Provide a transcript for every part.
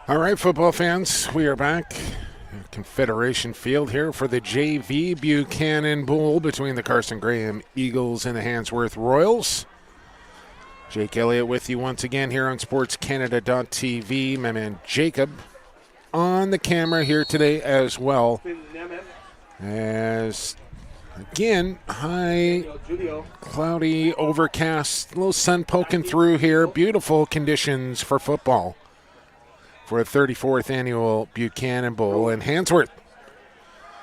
All right, football fans, we are back at Confederation Field here for the JV Buchanan Bowl between the Carson Graham Eagles and the Handsworth Royals. Jake Elliott with you once again here on SportsCanada.TV. My man Jacob on the camera here today as well. As, again, high, cloudy, overcast, a little sun poking through here. Beautiful conditions for football for the 34th annual Buchanan Bowl. And Handsworth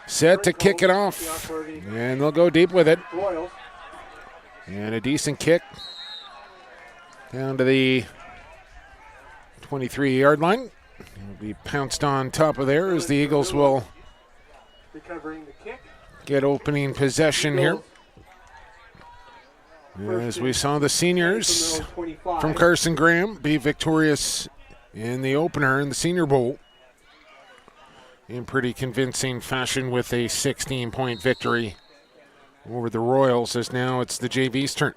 set to kick it off. And they'll go deep with it. And a decent kick down to the 23-yard line. It'll be pounced on top of there as the Eagles will get opening possession here. As we saw the seniors from Carson Graham be victorious in the opener in the Senior Bowl in pretty convincing fashion with a 16-point victory over the Royals, as now it's the JV's turn.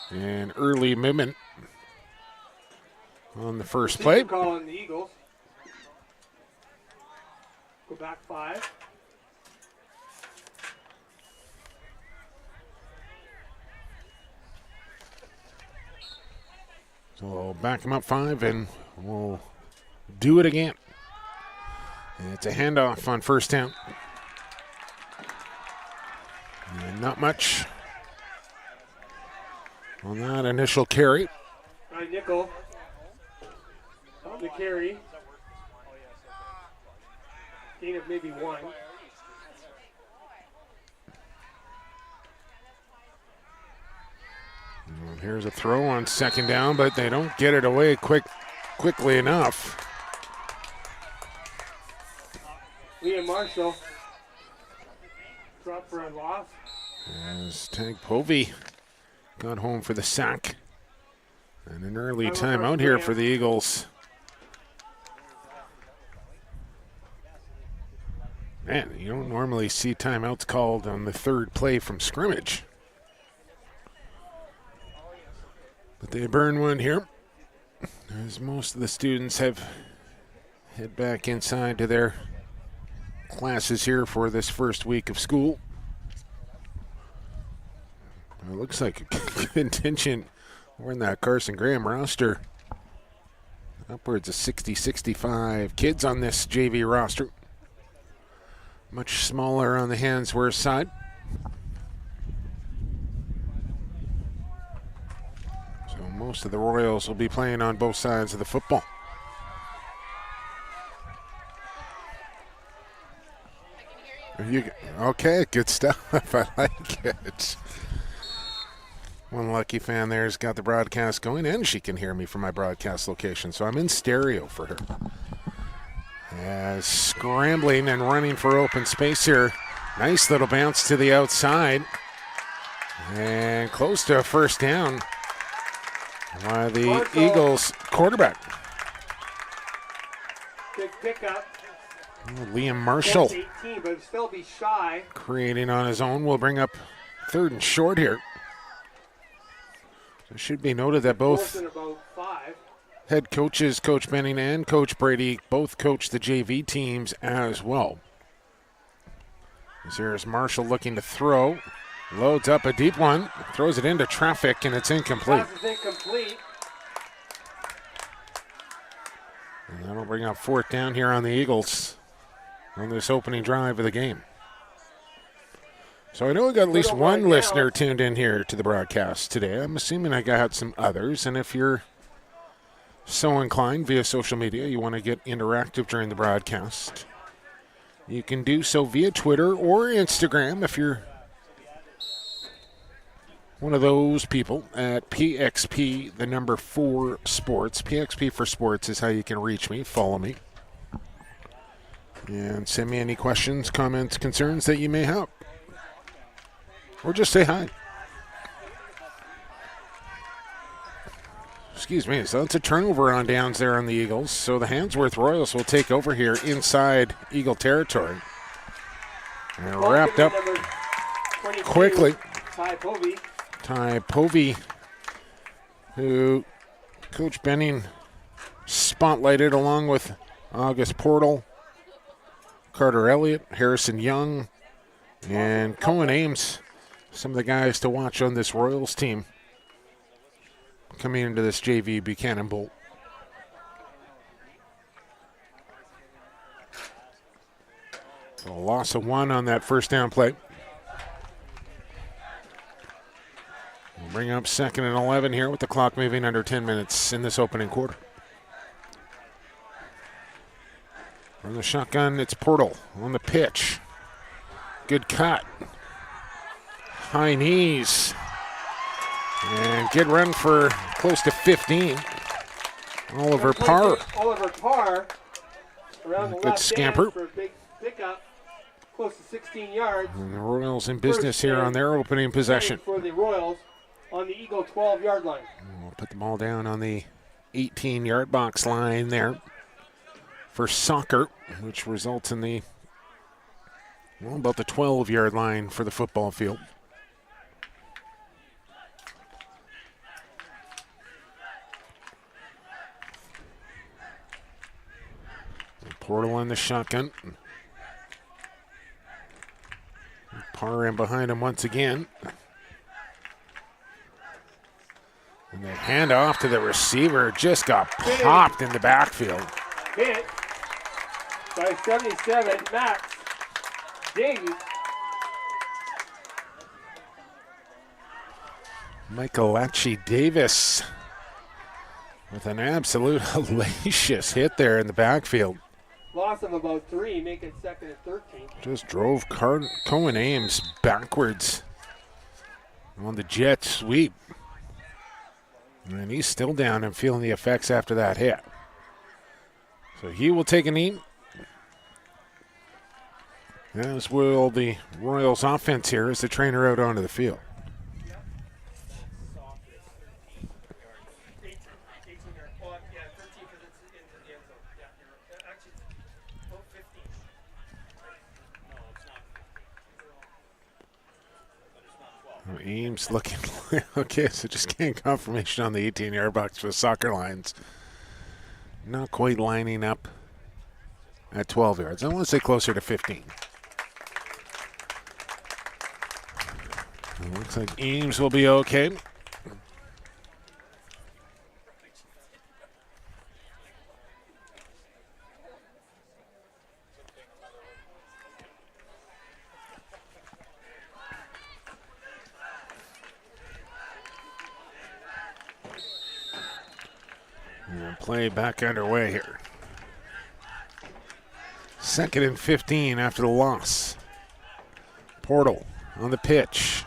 And early movement on the first play. Calling the Eagles. Go back 5. So we'll back him up 5 and we'll do it again. And it's a handoff on first down. And not much on that initial carry. Right, nickel. On the carry. Gain of maybe 1. And here's a throw on second down, but they don't get it away quickly enough. Liam Marshall. Drop for a loss. As Tag Povey got home for the sack. And an early timeout here for the Eagles. Man, you don't normally see timeouts called on the third play from scrimmage. But they burn one here, as most of the students have head back inside to their classes here for this first week of school. It looks like a good contingent. We're in that Carson Graham roster. Upwards of 60, 65 kids on this JV roster. Much smaller on the Handsworth side. So most of the Royals will be playing on both sides of the football. Okay, good stuff. I like it. One lucky fan there's got the broadcast going, and she can hear me from my broadcast location, so I'm in stereo for her. As scrambling and running for open space here. Nice little bounce to the outside. And close to a first down by the Eagles quarterback. Good pickup. Liam Marshall 18, but still be shy. creating on his own. Will bring up 3rd and short here. It should be noted that both head coaches, Coach Benning and Coach Brady, both coach the JV teams as well. As here's Marshall looking to throw. Loads up a deep one. Throws it into traffic, and it's incomplete. And that'll bring up 4th down here on the Eagles on this opening drive of the game. So I know we got at least one listener tuned in here to the broadcast today. I'm assuming I got some others. And if you're so inclined via social media, you want to get interactive during the broadcast, you can do so via Twitter or Instagram if you're one of those people at PXP, the number 4 sports. PXP for sports is how you can reach me. Follow me. And send me any questions, comments, concerns that you may have. Or just say hi. Excuse me. So it's a turnover on downs there on the Eagles. So the Handsworth Royals will take over here inside Eagle territory. And wrapped up quickly. Ty Povey, who Coach Benning spotlighted along with August Portal, Carter Elliott, Harrison Young, and Cohen Ames. Some of the guys to watch on this Royals team coming into this JV Buchanan Bowl. A loss of 1 on that first down play. We'll bring up 2nd and 11 here with the clock moving under 10 minutes in this opening quarter. From the shotgun, it's Portal on the pitch. Good cut. High knees. And good run for close to 15. Oliver Parr. Oliver Parr around the Good left scamper. for a big pickup, close to 16 yards. And the Royals in business here on their opening possession. For the Royals on the Eagle 12-yard line. We'll put the ball down on the 18-yard box line there for soccer, which results in the, well, about the 12-yard line for the football field. Portal in the shotgun. Parr in behind him once again. And the handoff to the receiver just got popped in the backfield. Hit by 77, Max Davies. Michaelachi Davis with an absolute hellacious hit there in the backfield. Loss of about 3, make it 2nd and 13. Just drove Cohen Ames backwards on the jet sweep. And he's still down and feeling the effects after that hit. So he will take a knee. As will the Royals offense here as they train her out onto the field. Ames looking okay, so just getting confirmation on the 18-yard box for the soccer lines. Not quite lining up at 12 yards. I want to say closer to 15. It looks like Ames will be okay. Play back underway here. 2nd and 15 after the loss. Portal on the pitch.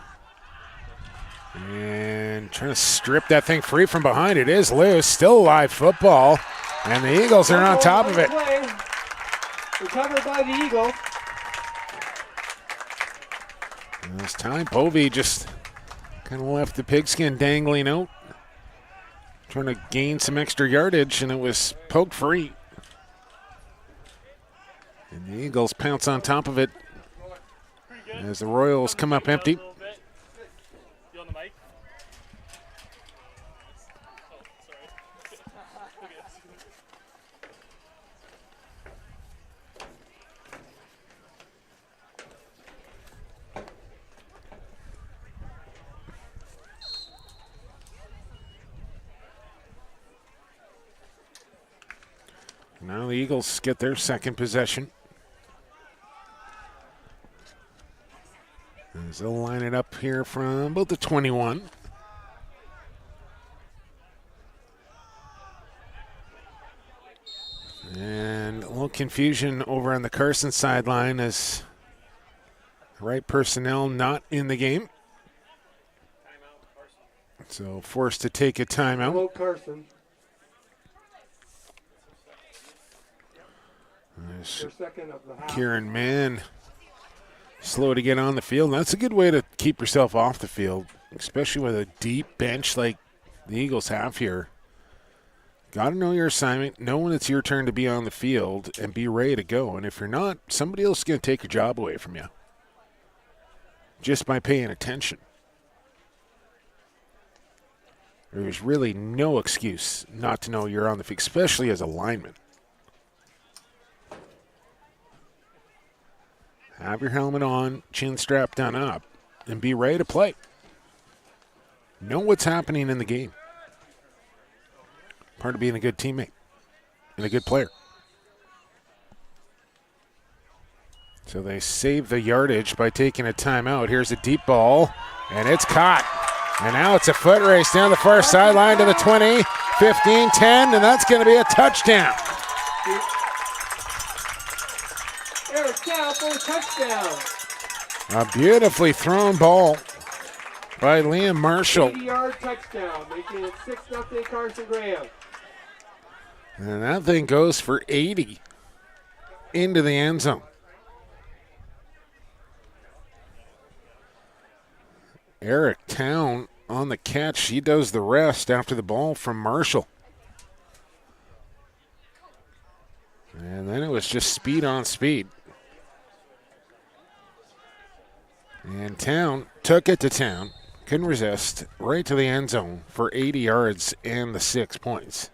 And trying to strip that thing free from behind. It is loose. Still live football. And the Eagles are on top of it. Recovered by the Eagles. And this time, Povey just kind of left the pigskin dangling out. Trying to gain some extra yardage, and it was poked free. And the Eagles pounce on top of it as the Royals come up empty. Now the Eagles get their second possession. As they'll line it up here from about the 21. And a little confusion over on the Carson sideline as right personnel not in the game. So forced to take a timeout. Hello, Carson. Kieran Mann slow to get on the field. That's a good way to keep yourself off the field, especially with a deep bench like the Eagles have here. Got to know your assignment, know when it's your turn to be on the field, and be ready to go. And if you're not, somebody else is going to take your job away from you just by paying attention. There's really no excuse not to know you're on the field, especially as a lineman. Have your helmet on, chin strap done up, and be ready to play. Know what's happening in the game. Part of being a good teammate and a good player. So they save the yardage by taking a timeout. Here's a deep ball, and it's caught. And now it's a foot race down the far sideline to the 20, 15, 10, and that's going to be a touchdown. Eric Dow for a touchdown. A beautifully thrown ball by Liam Marshall. 80-yard touchdown, making it 6-0 Carson Graham. And that thing goes for 80 into the end zone. Eric Town on the catch. He does the rest after the ball from Marshall. And then it was just speed on speed. And Town took it to town. Couldn't resist. Right to the end zone for 80 yards and the 6 points.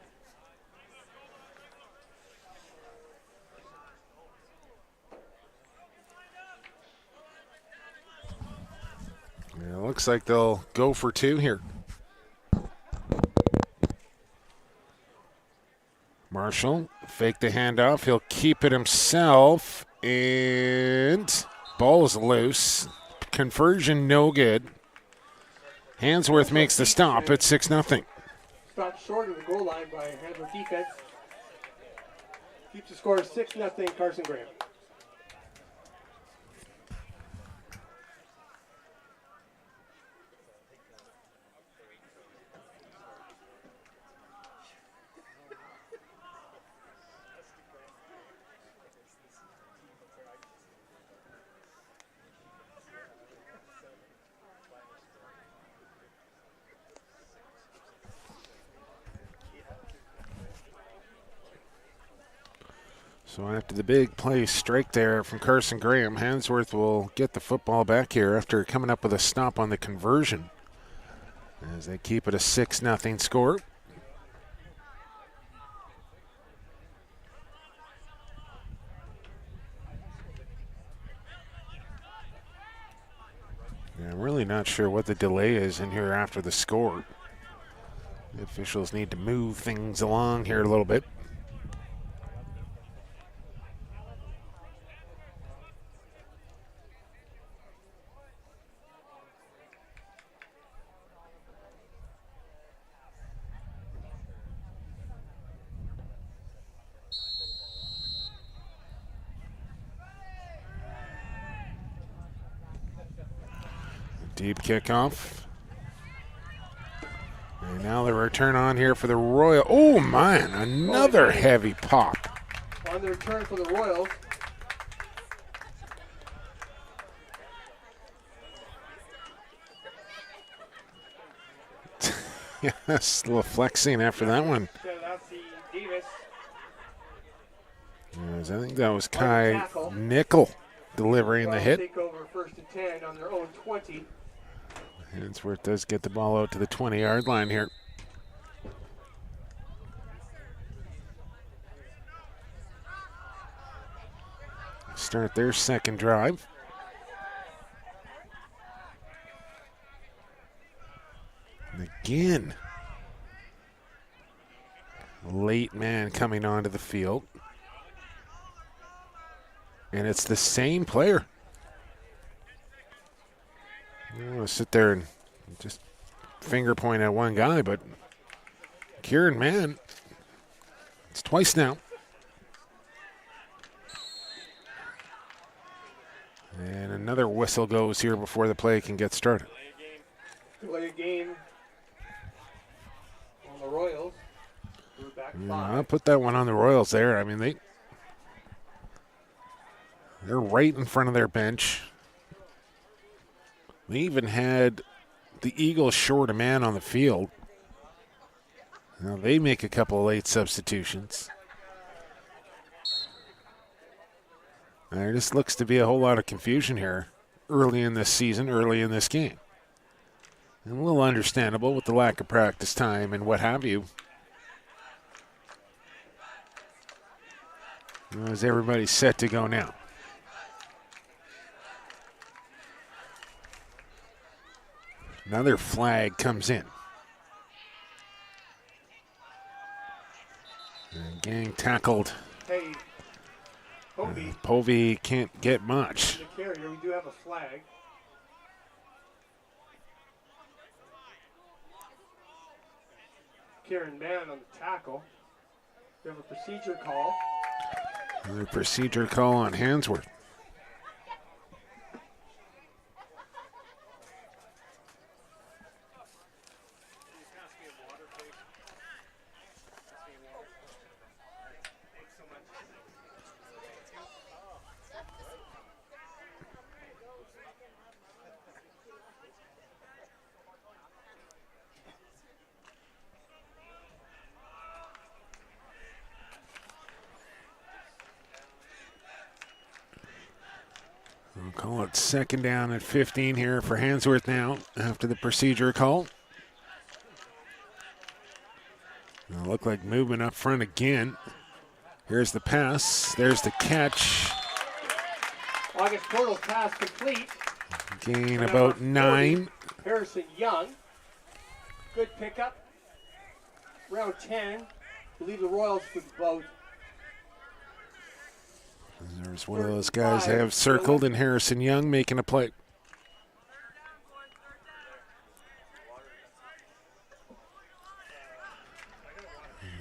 It looks like they'll go for 2 here. Marshall, fake the handoff. He'll keep it himself. And ball is loose. Conversion no good. Handsworth makes the stop at 6-0. Stopped short of the goal line by Handsworth defense. Keeps the score 6-0 Carson Graham. So after the big play strike there from Carson Graham, Handsworth will get the football back here after coming up with a stop on the conversion as they keep it a 6-0 score. Yeah, I'm really not sure what the delay is in here after the score. The officials need to move things along here a little bit. Deep kickoff. And now the return on here for the Royal. Oh, man, another heavy pop. On the return for the Royals. Yes, a little flexing after that one. That's the Davis. Yes, I think that was Kai Nickel delivering the hit. Take over 1st and 10 on their own 20. Handsworth does get the ball out to the 20-yard line here. Start their second drive. And again, late man coming onto the field. And it's the same player. I don't want to sit there and just finger point at one guy, but Kieran Mann, it's twice now. And another whistle goes here before the play can get started. Delay a game on the Royals. We're back Yeah, I'll put that one on the Royals there. I mean, they're right in front of their bench. They even had the Eagles short a man on the field. Now they make a couple of late substitutions. There just looks to be a whole lot of confusion here early in this season, early in this game. And a little understandable with the lack of practice time and what have you. As everybody's set to go now. Another flag comes in. And Gang tackled. Hey, Povey can't get much. The carrier, we do have a flag. Karen Mann on the tackle. We have a procedure call. Another procedure call on Handsworth. We'll call it second down at 15 here for Handsworth now after the procedure call. It'll look like movement up front again. Here's the pass. There's the catch. August Portal's pass complete. Gain about 9. Harrison Young. Good pickup. Round 10. I believe the Royals with both. There's one of those guys they have circled, and Harrison Young making a play.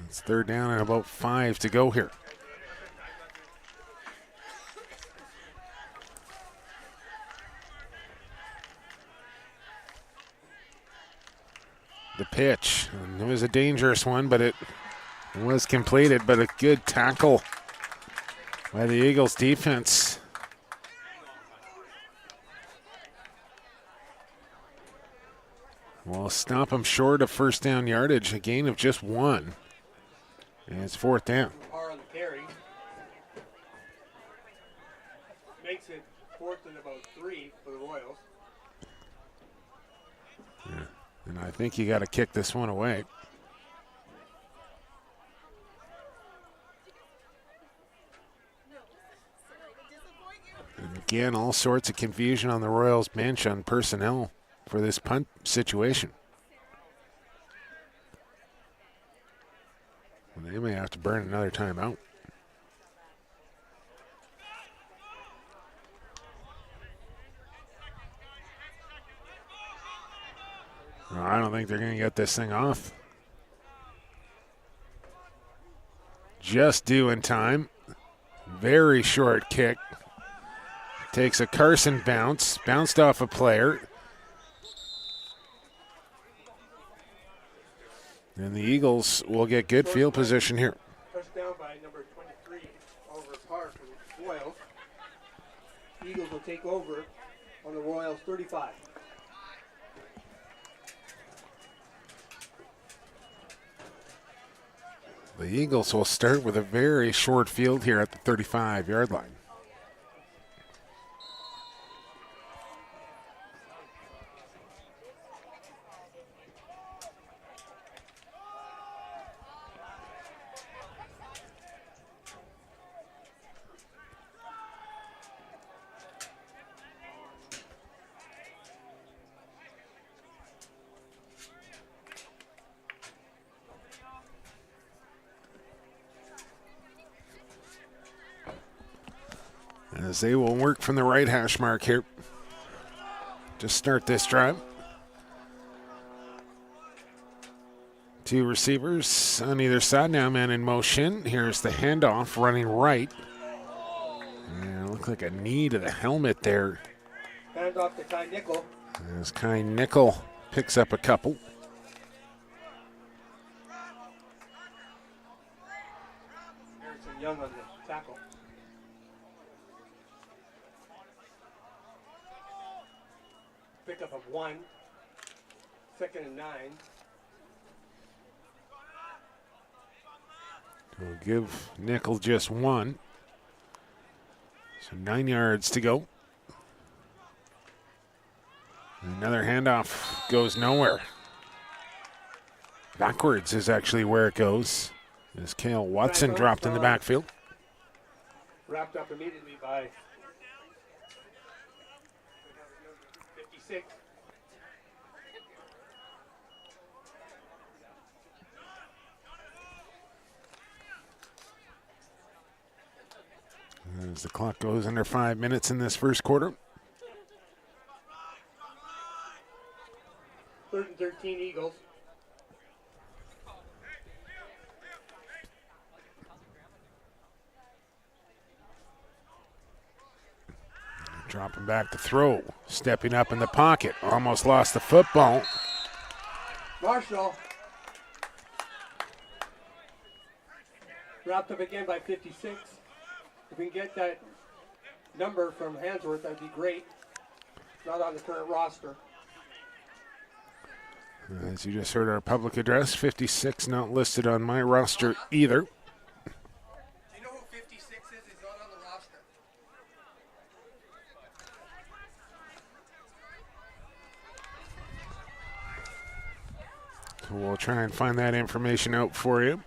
It's third down and about 5 to go here. The pitch. It was a dangerous one, but it was completed, but a good tackle by the Eagles defense. Well, stop them short of first down yardage, a gain of just 1. And it's fourth down. On the carry. Makes it fourth and about 3 for the Royals. Yeah. And I think you got to kick this one away. And again, all sorts of confusion on the Royals bench on personnel for this punt situation. They may have to burn another timeout. No, I don't think they're going to get this thing off. Just due in time. Very short kick. Takes a Carson bounce. Bounced off a player. And the Eagles will get good field position here. Touchdown by number 23, Oliver Park for the Royals. Eagles will take over on the Royals 35. The Eagles will start with a very short field here at the 35-yard line. As they will work from the right hash mark here to start this drive. Two receivers on either side now, man in motion. Here's the handoff running right. And it looked like a knee to the helmet there. Handoff to Kai Nickel. As Kai Nickel picks up a couple. Harrison Young on the tackle. Pickup of 1. Second and 9. We'll give Nickel just 1. So 9 yards to go. Another handoff goes nowhere. Backwards is actually where it goes. As Cale Watson dropped in the backfield. Wrapped up immediately by 56. As the clock goes under 5 minutes in this first quarter. 3rd and 13 Eagles. Dropping back to throw. Stepping up in the pocket. Almost lost the football. Marshall. Wrapped up again by 56. If we can get that number from Handsworth, that'd be great. Not on the current roster. As you just heard our public address, 56 not listed on my roster either. Do you know who 56 is? He's not on the roster. So we'll try and find that information out for you.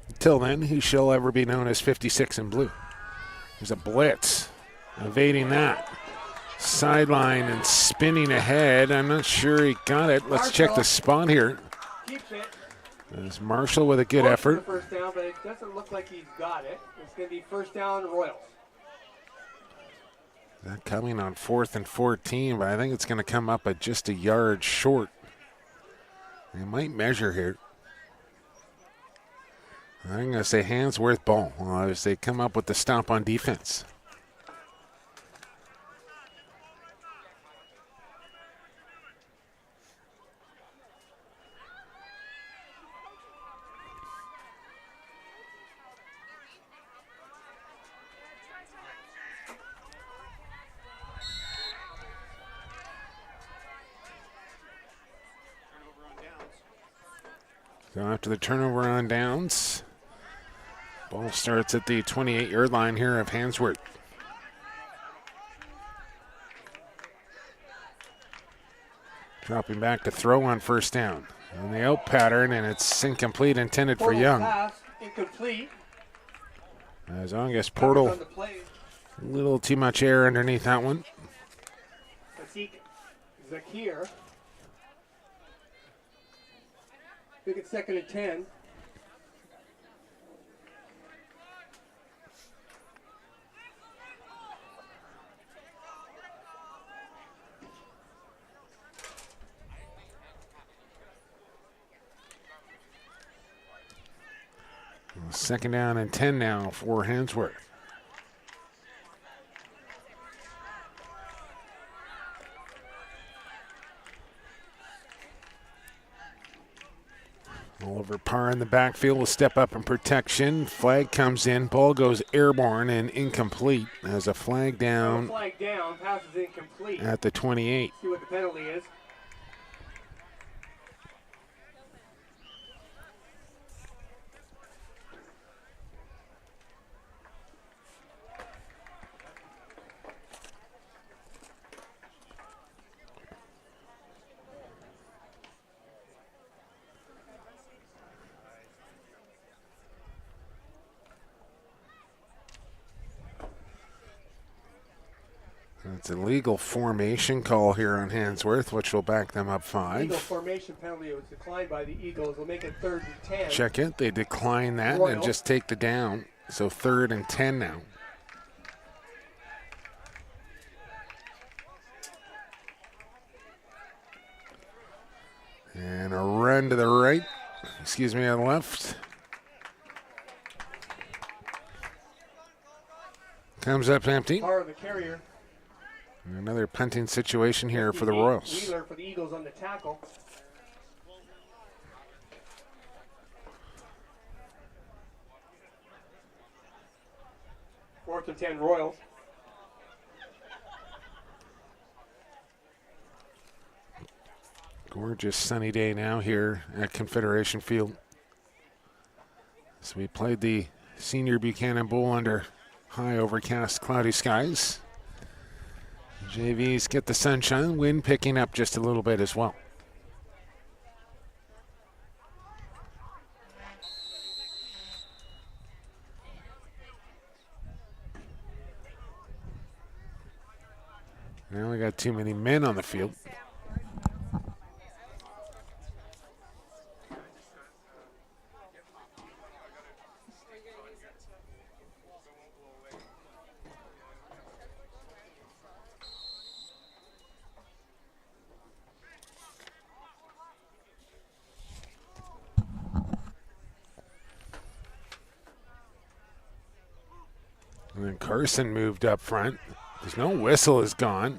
Until then, he shall ever be known as 56 in blue. There's a blitz, evading that. Sideline and spinning ahead. I'm not sure he got it. Let's check the spot here. Keeps it. There's Marshall with a good effort. First down, but it doesn't look like he's got it. It's going to be first down Royals. That coming on 4th and 14, but I think it's going to come up at just a yard short. They might measure here. I'm going to say Handsworth ball as they come up with the stop on defense. So after the turnover on downs, ball starts at the 28-yard line here of Handsworth. Dropping back to throw on first down. On the out pattern, and it's incomplete, intended for Young. Pass, incomplete. As August Portal, On the play. a little too much air underneath that one. Zakir. I think it's 2nd and 10. Second down and 10 now for Handsworth. Oliver Parr in the backfield will step up in protection. Flag comes in. Ball goes airborne and incomplete as a flag down. Flag down. Pass is incomplete. At the 28. See what the penalty is. It's a legal formation call here on Handsworth, which will back them up 5. Legal formation penalty was declined by the Eagles. Will make it 3rd and 10. Check it. They decline that Royal. and just take the down. So 3rd and 10 now. And a run to the right. Excuse me, on the left. Comes up empty. Parr of the carrier. Another punting situation here for the Royals. Wheeler for the Eagles on the tackle. Fourth and 10 Royals. Gorgeous sunny day now here at Confederation Field. So we played the Senior Buchanan Bowl under high overcast cloudy skies. JVs get the sunshine. Wind picking up just a little bit as well. Now we got too many men on the field. And then Carson moved up front. There's no whistle is gone.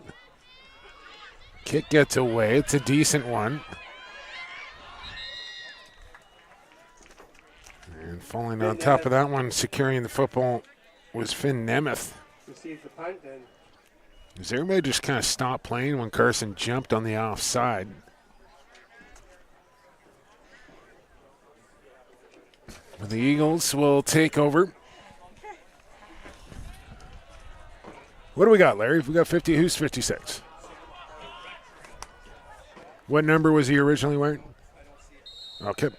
Kick gets away. It's a decent one. And falling on top of that one, securing the football, was Finn Nemeth. Receives the punt and Does everybody just kind of stop playing when Carson jumped on the offside? The Eagles will take over. What do we got, Larry? We got 50. Who's 56? What number was he originally wearing? Okay.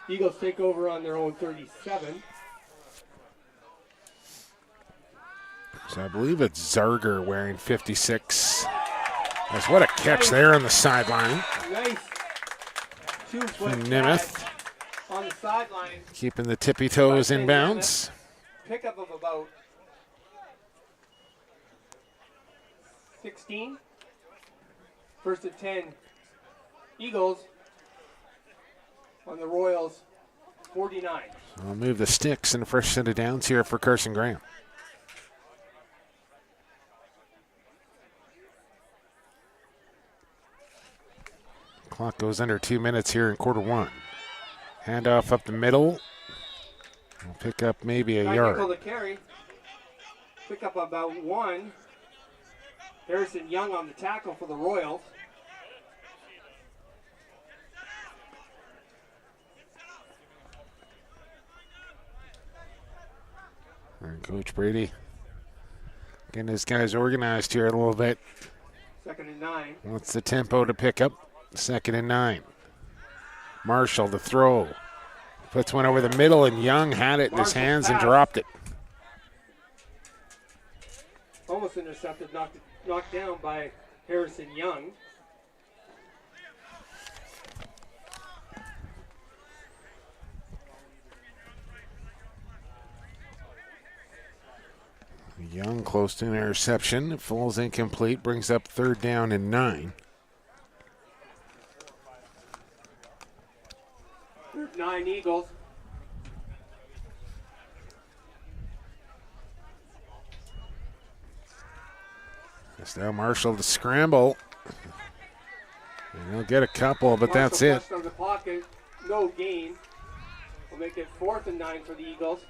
Eagles take over on their own 37. So I believe it's Zarger wearing 56. That's what a catch there on the sideline. Nice. 2-foot Nemeth catch on the sideline. keeping the tippy toes in bounds. Pickup of about 16. First and 10. Eagles on the Royals 49. So we'll move the sticks in the first set of downs here for Carson Graham. Clock goes under 2 minutes here in quarter one. Handoff up the middle. We'll pick up maybe a yard. Nickel to carry. Pick up about 1. Harrison Young on the tackle for the Royals. And Coach Brady getting his guys organized here a little bit. Second and 9. What's the tempo to pick up? Second and 9. Marshall to throw. Puts one over the middle, and Young had it in his hands and dropped it. Almost intercepted, knocked down by Harrison Young. Young close to an interception. It falls incomplete, brings up 3rd down and 9. 9 Eagles. It's now Marshall to scramble. And he'll get a couple, but that's it. From the pocket, no gain. We'll make it 4th and 9 for the Eagles.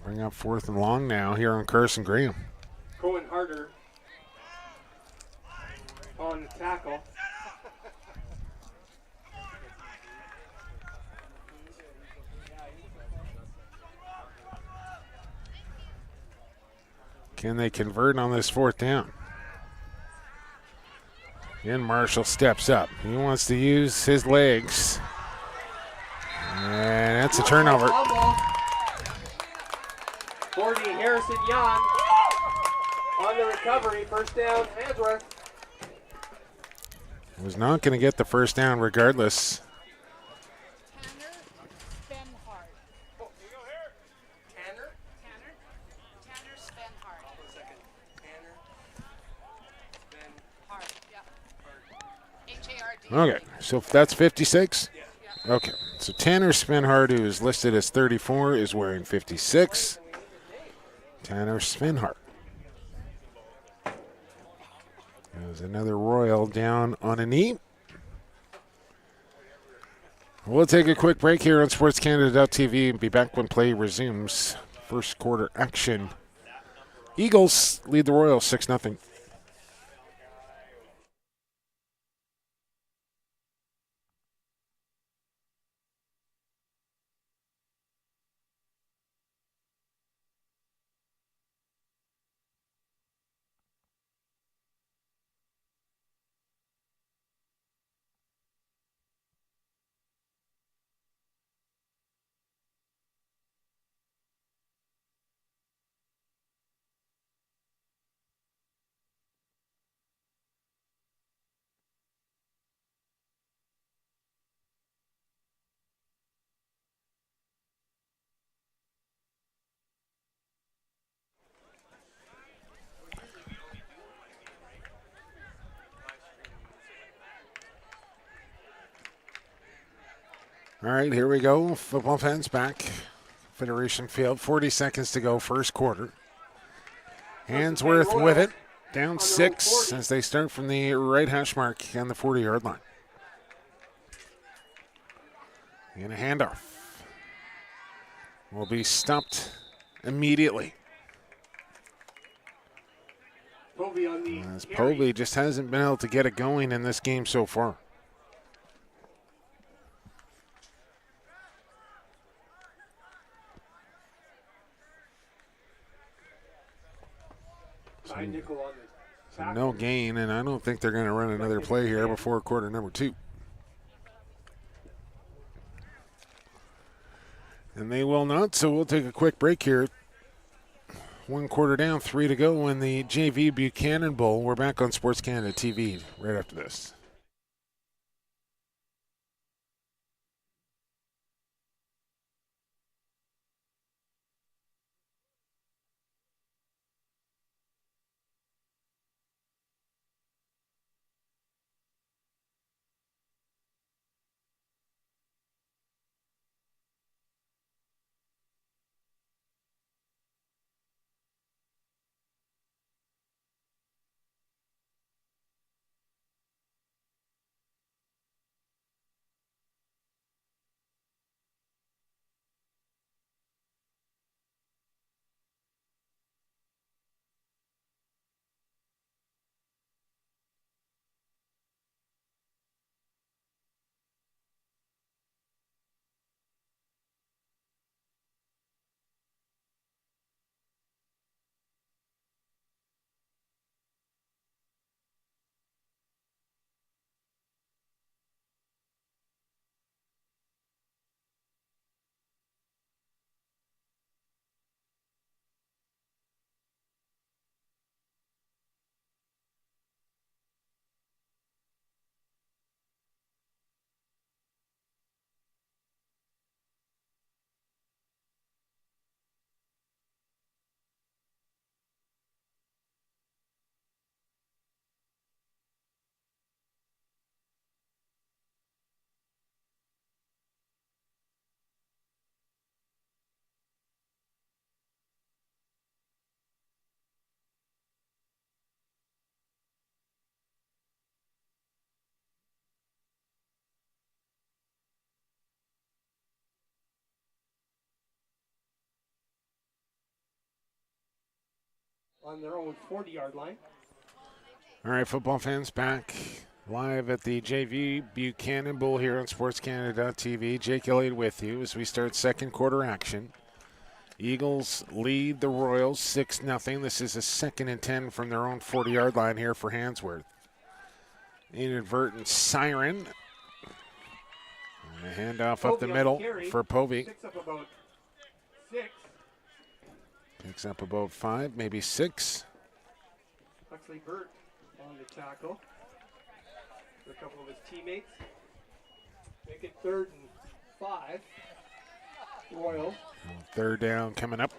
Bring up 4th and long now here on Carson Graham. Cohen Harder on the tackle. Can they convert on this 4th down? Again, Marshall steps up. He wants to use his legs. And that's a turnover. 40 Harrison Young on the recovery. First down, Handsworth. Was not going to get the first down regardless. Okay, so that's 56? Okay, so Tanner Spenhart, who is listed as 34, is wearing 56. Tanner Spenhart. There's another Royal down on a knee. We'll take a quick break here on SportsCanada.TV and be back when play resumes. First quarter action. Eagles lead the Royals 6-0. All right, here we go. Football fans back. Federation Field, 40 seconds to go, first quarter. Handsworth with it. Down 6 as they start from the right hash mark on the 40-yard line. And a handoff will be stopped immediately. As Povey just hasn't been able to get it going in this game so far. So no gain, and I don't think they're going to run another play here before quarter number 2. And they will not, so we'll take a quick break here. 1 quarter down, 3 to go in the JV Buchanan Bowl. We're back on SportsCanada.TV right after this. On their own 40-yard line. All right, football fans, back live at the JV Buchanan Bowl here on SportsCanada.TV. Jake Elliott with you as we start second quarter action. Eagles lead the Royals 6-0. This is a 2nd and 10 from their own 40-yard line here for Handsworth. Inadvertent siren. And a handoff up the middle for Povey. Picks up about 6. Picks up about 5, maybe 6. Huxley Burt on the tackle. For a couple of his teammates. Make it 3rd and 5. Royals. 3rd down coming up.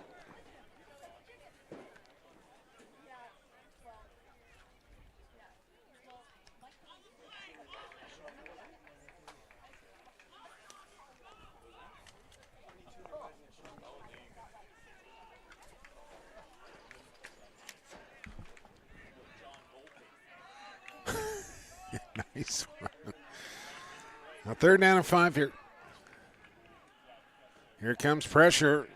Nice one. Now 3rd down and 5 here. Here comes pressure.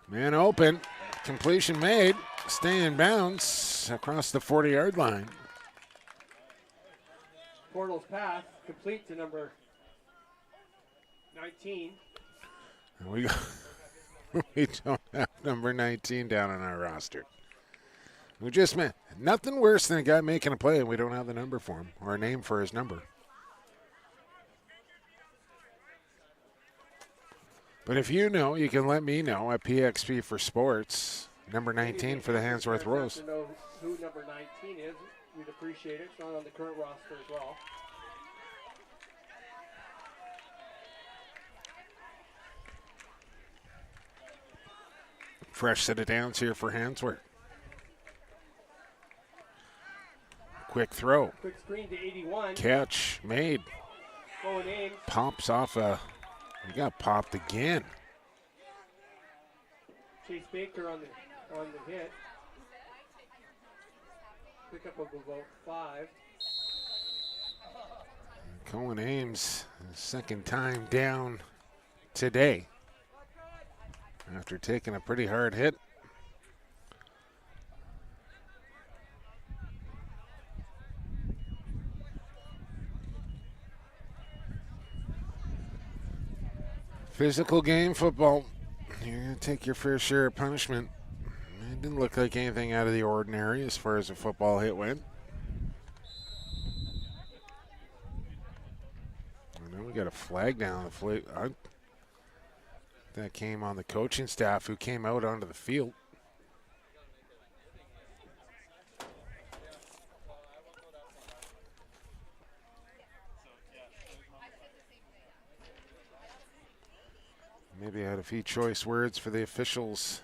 Man open. Completion made. Stay in bounds across the 40-yard line. Portal's pass complete to number 19. We don't have number 19 down on our roster. We just met nothing worse than a guy making a play and we don't have the number for him or a name for his number. But if you know, you can let me know at PXP for Sports, number 19 for the Handsworth Royals. To know who number 19 is, we'd appreciate it. It's not on the current roster as well. Fresh set of downs here for Handsworth. Quick throw. Quick screen to 81. Catch made. Going Ames. Pops off a. He got popped again. Chase Baker on the hit. Pickup of about 5. Cohen Ames, second time down today after taking a pretty hard hit. Physical game, football. You're going to take your fair share of punishment. It didn't look like anything out of the ordinary as far as a football hit went. I know we got a flag down the flag. That came on the coaching staff who came out onto the field. Maybe I had a few choice words for the officials.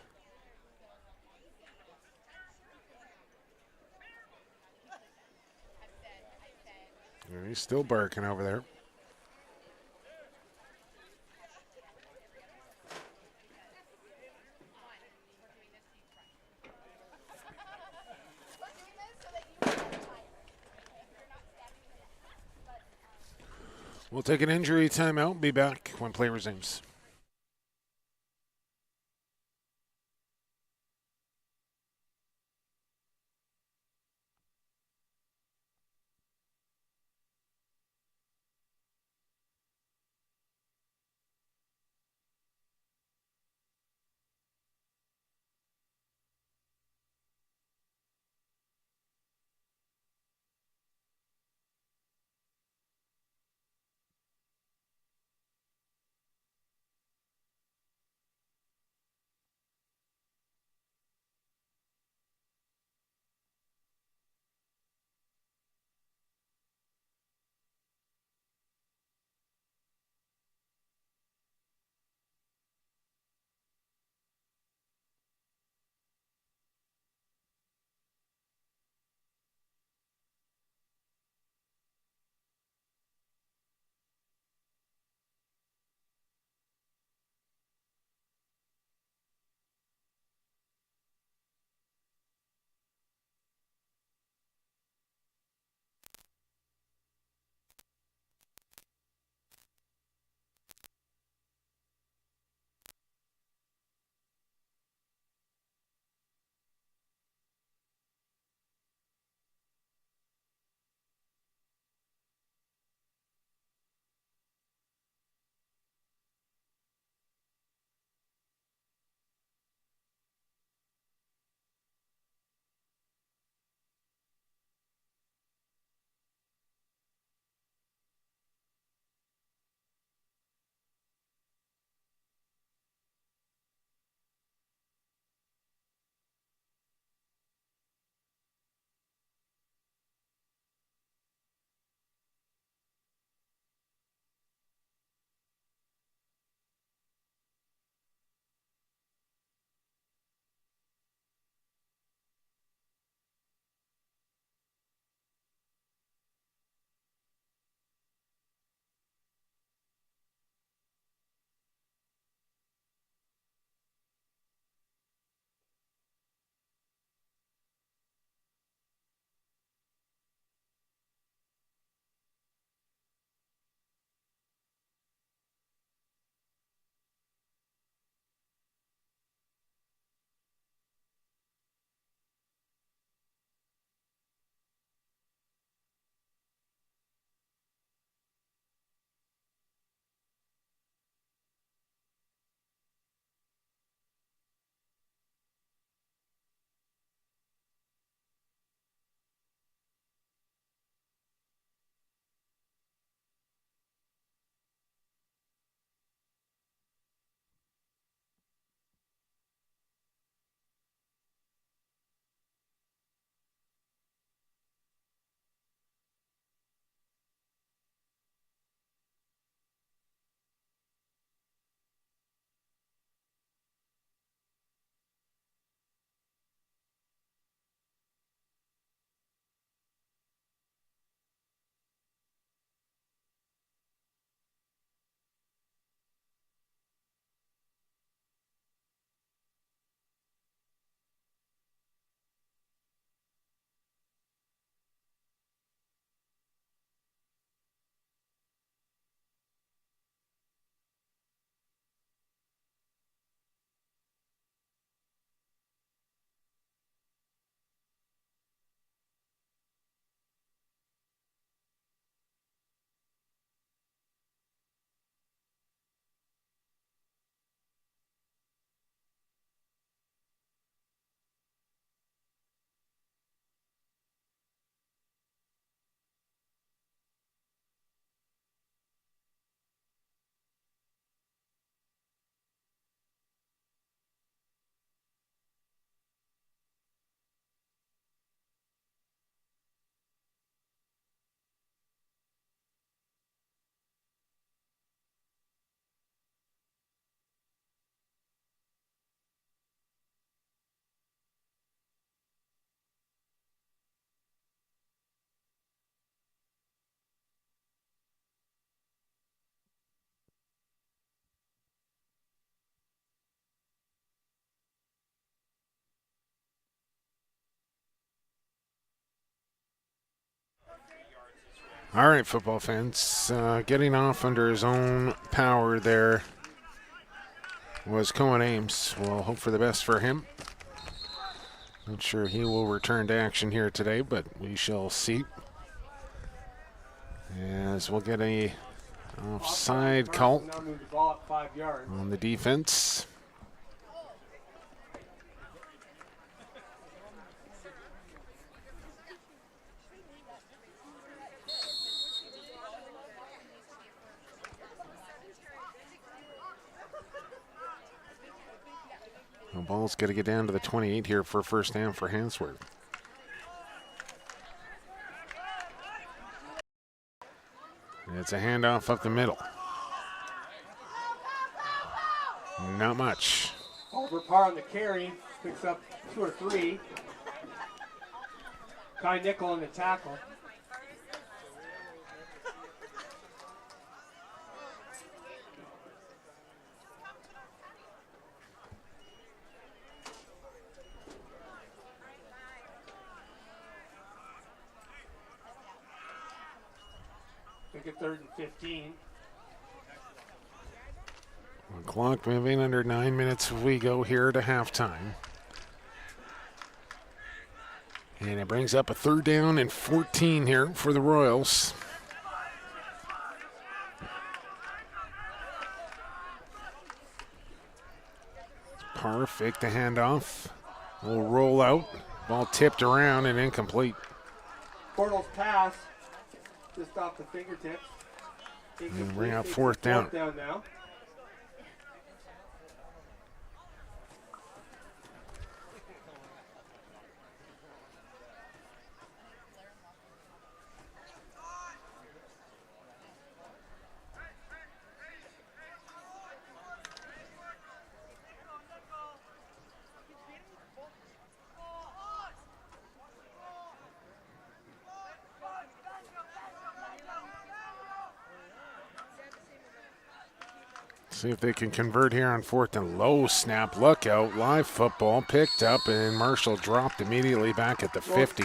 He's still barking over there. We'll take an injury timeout. Be back when play resumes. All right, football fans, getting off under his own power there was Cohen Ames. We'll hope for the best for him. Not sure he will return to action here today, but we shall see. As we'll get a offside call on the defense. The ball's got to get down to the 28 here for first down for Handsworth. It's a handoff up the middle. Not much. Over par on the carry, picks up 2 or 3. Kai Nickel on the tackle. Make it 3rd and 15. Clock moving under 9 minutes. We go here to halftime. And it brings up a 3rd down and 14 here for the Royals. Perfect. The handoff will roll out. Ball tipped around and incomplete. Bortles pass just off the fingertips. And bring out 4th down. 4th down now. See if they can convert here on 4th and low. Snap, look out, live football picked up, and Marshall dropped immediately back at the 50.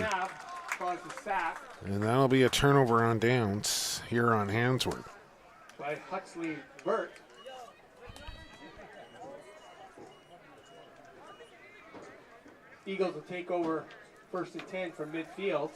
And that'll be a turnover on downs here on Handsworth. By Huxley Burt. Eagles will take over 1st and 10 from midfield.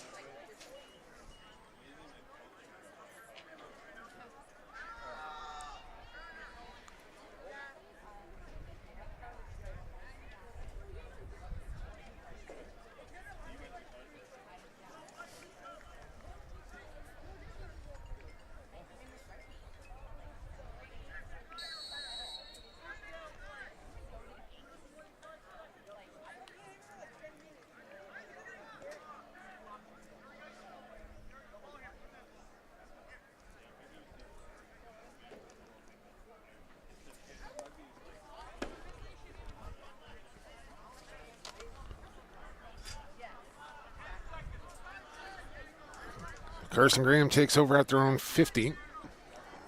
Carson Graham takes over at their own 50,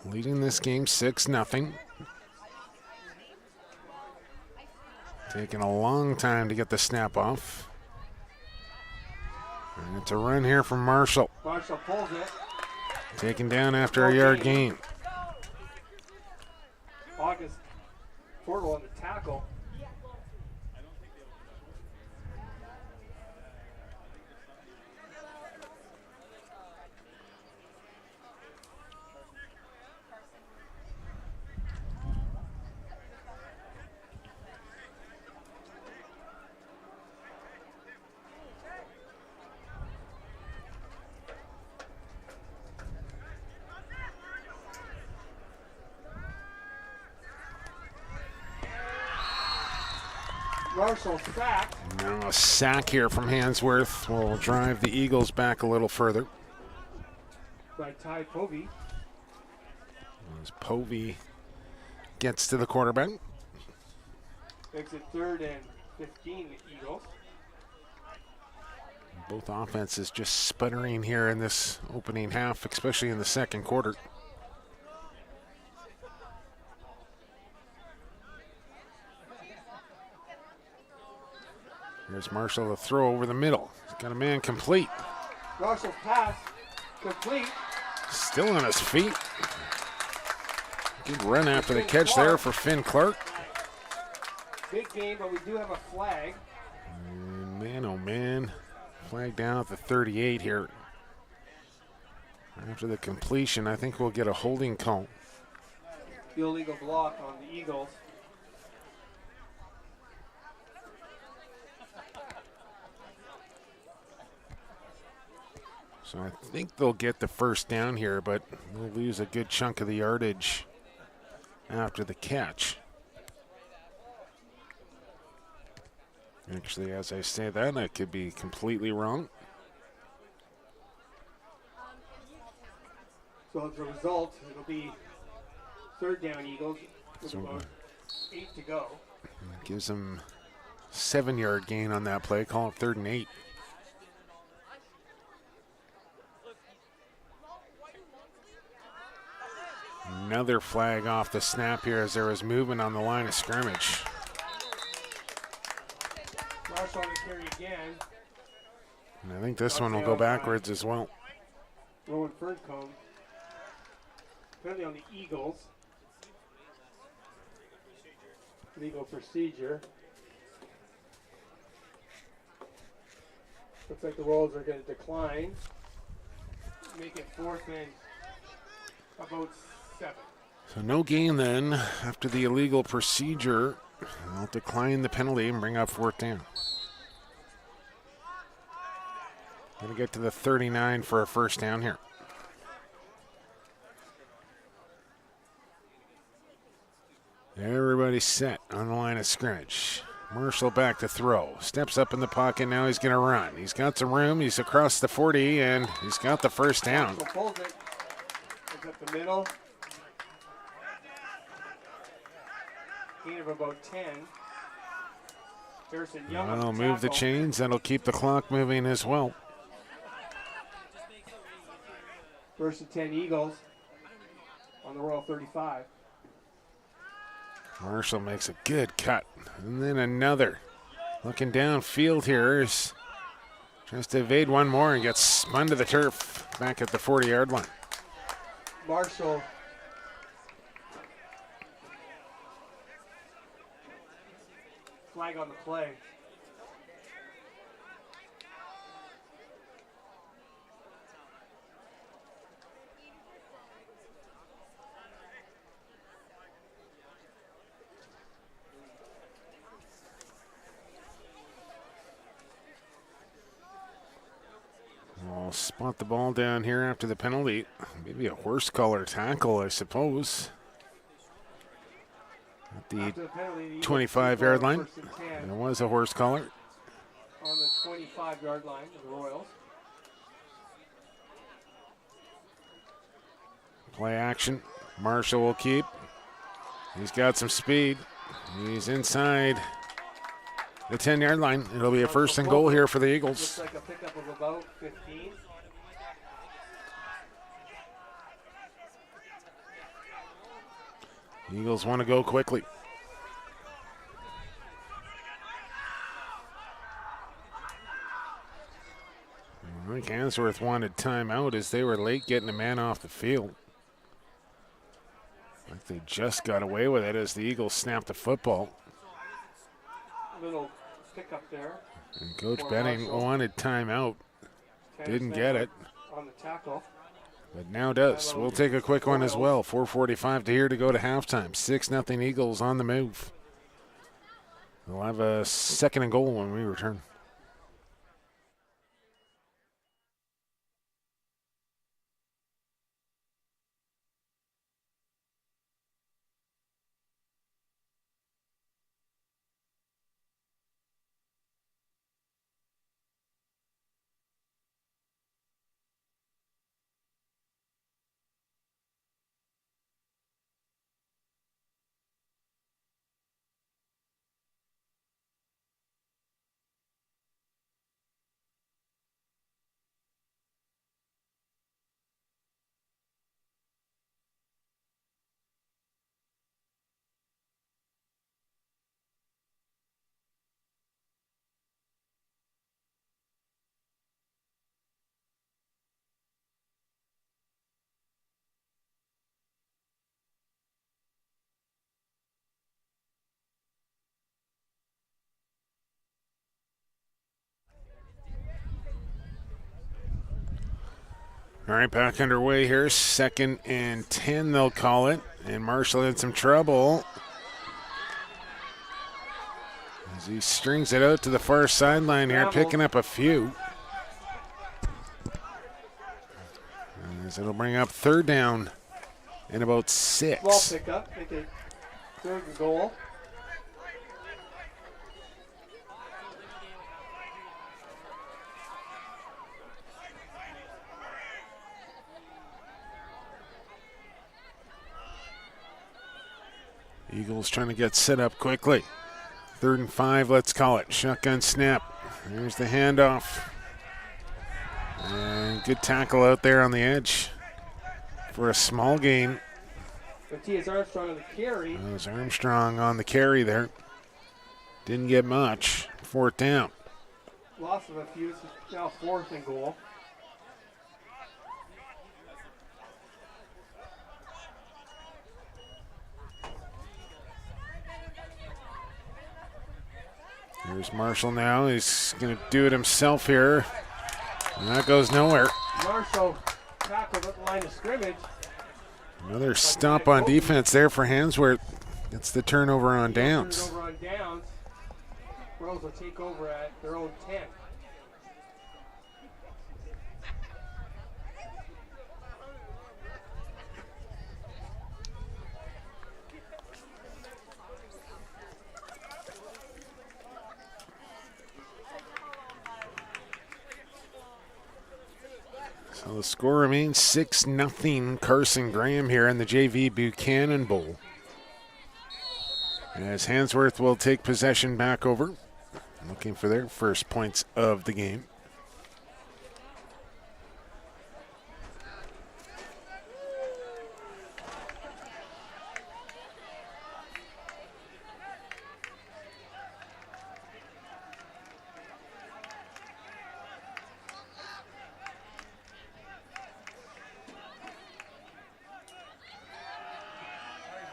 leading this game 6-0. Taking a long time to get the snap off. And it's a run here from Marshall. Marshall pulls it. Taken down after a yard gain. August Portal on the tackle. Marshall sack. Now a sack here from Handsworth will drive the Eagles back a little further. By Ty Povey. As Povey gets to the quarterback. Makes it 3rd and 15, the Eagles. Both offenses just sputtering here in this opening half, especially in the second quarter. Here's Marshall to throw over the middle. He's got a man complete. Marshall's pass complete. Still on his feet. Good run after the catch there for Finn Clark. Big game, but we do have a flag. And man, oh man. Flag down at the 38 here. After the completion, I think we'll get a holding call. The illegal block on the Eagles. So I think they'll get the first down here, but they'll lose a good chunk of the yardage after the catch. Actually, as I say that, I could be completely wrong. So as a result, it'll be third down Eagles with about 8 to go. Gives them 7-yard gain on that play. Call it 3rd and 8. Another flag off the snap here as there was movement on the line of scrimmage. Rush on the carry again. And I think this one will go backwards as well. Rowan Ferncombe. Penalty on the Eagles. Legal procedure. Looks like the Royals are going to decline. Make it 4th and about 7. So no gain then after the illegal procedure. They'll decline the penalty and bring up 4th down. Going to get to the 39 for a first down here. Everybody's set on the line of scrimmage. Marshall back to throw. Steps up in the pocket. Now he's going to run. He's got some room. He's across the 40, and he's got the first down. Marshall pulls it. It's up the middle. Gain of about 10. Harrison Young. That'll move the chains. That'll keep the clock moving as well. 1st and 10 Eagles on the Royal 35. Marshall makes a good cut. And then another. Looking downfield here. Tries to evade one more and gets spun to the turf back at the 40-yard line. Marshall flag on the play. We'll spot the ball down here after the penalty. Maybe a horse collar tackle, I suppose. At the 25-yard line. There was a horse collar. On the 25-yard line of the Royals. Play action. Marshall will keep. He's got some speed. He's inside the 10-yard line. It'll be a 1st and goal here for the Eagles. Looks like a pickup of about 15. Eagles want to go quickly. I think Handsworth wanted timeout as they were late getting a man off the field. Like they just got away with it as the Eagles snapped the football. Little pickup there. And Coach Benning wanted timeout. Didn't get it. On the tackle. But now does. We'll take a quick one as well. 4:45 to here to go to halftime. 6-0 Eagles on the move. We'll have a 2nd and goal when we return. All right, back underway here. 2nd and 10, they'll call it. And Marshall had some trouble as he strings it out to the far sideline here, picking up a few. As it'll bring up 3rd down and about 6. Ball pickup, make it 3rd and goal. Eagles trying to get set up quickly. 3rd and 5, let's call it. Shotgun snap. There's the handoff. And good tackle out there on the edge for a small gain. Matthias Armstrong on the carry. That was Armstrong on the carry there. Didn't get much. 4th down. Loss of a few. It's now 4th and goal. Here's Marshall now. He's going to do it himself here. And that goes nowhere. Marshall tackled at the line of scrimmage. Another stop on defense there for Handsworth. Gets the turnover on downs. Turnover on downs. Rose will take over at their own 10. So the score remains 6-0 Carson Graham here in the JV Buchanan Bowl. As Handsworth will take possession back over, looking for their first points of the game.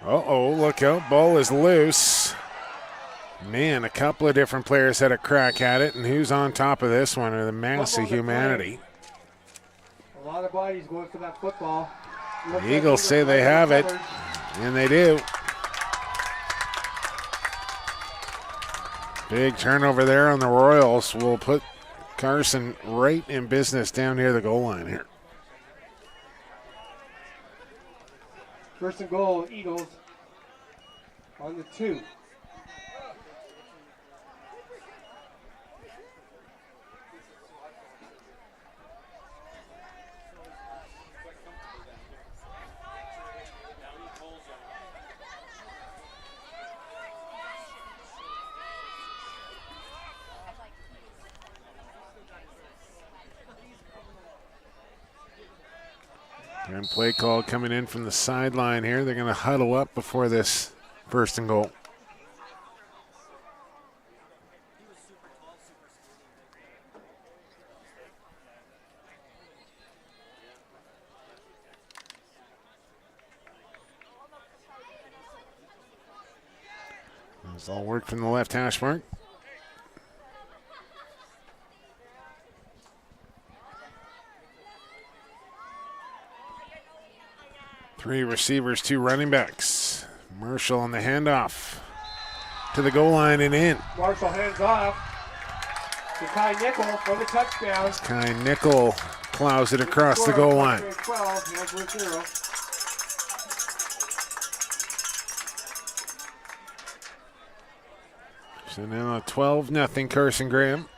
Uh-oh, look out, ball is loose. Man, a couple of different players had a crack at it, and who's on top of this one are the mass of humanity. A lot of bodies going for that football. The Eagles say they have it, and they do. Big turnover there on the Royals will put Carson right in business down near the goal line here. 1st and goal, Eagles on the 2. And play call coming in from the sideline here. They're going to huddle up before this 1st and goal. It's all work from the left hash mark. Three receivers, 2 running backs. Marshall on the handoff to the goal line and in. Marshall hands off to Kai Nickel for the touchdown. Kai Nickel plows it across the goal line. 12, Handsworth 0. So now a 12-0 Carson Graham.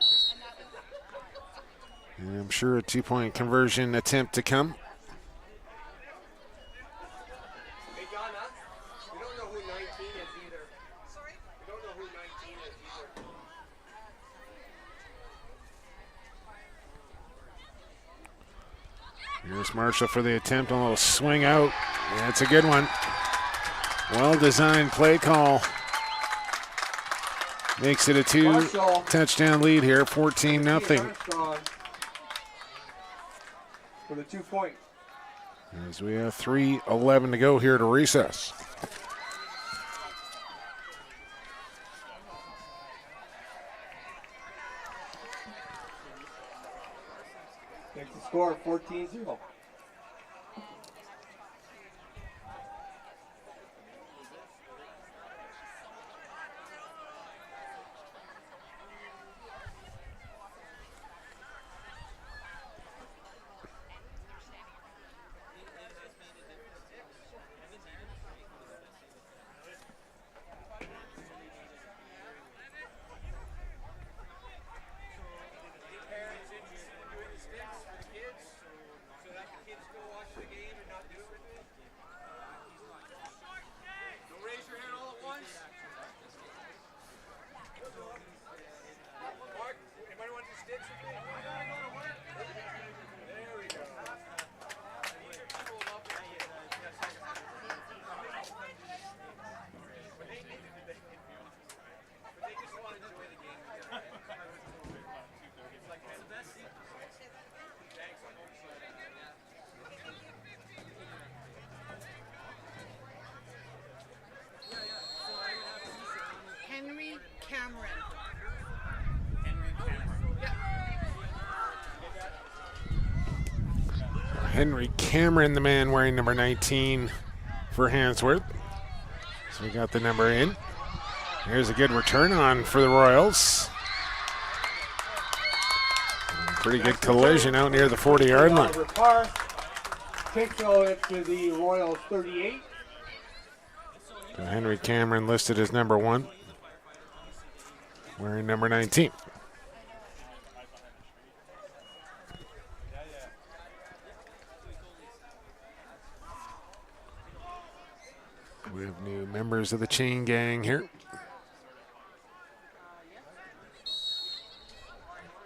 And I'm sure a 2-point conversion attempt to come. Here's Marshall for the attempt, a little swing out. That's a good one. Well-designed play call. Makes it a 2-touchdown lead here, 14-0. For the 2 point. As we have 3:11 to go here to recess. Makes the score 14-0. Henry Cameron, the man wearing number 19 for Handsworth. So we got the number in. Here's a good return on for the Royals. Pretty good collision out near the 40-yard line. Kicks it to the Royals 38. Henry Cameron listed as number 1, wearing number 19. We have new members of the chain gang here.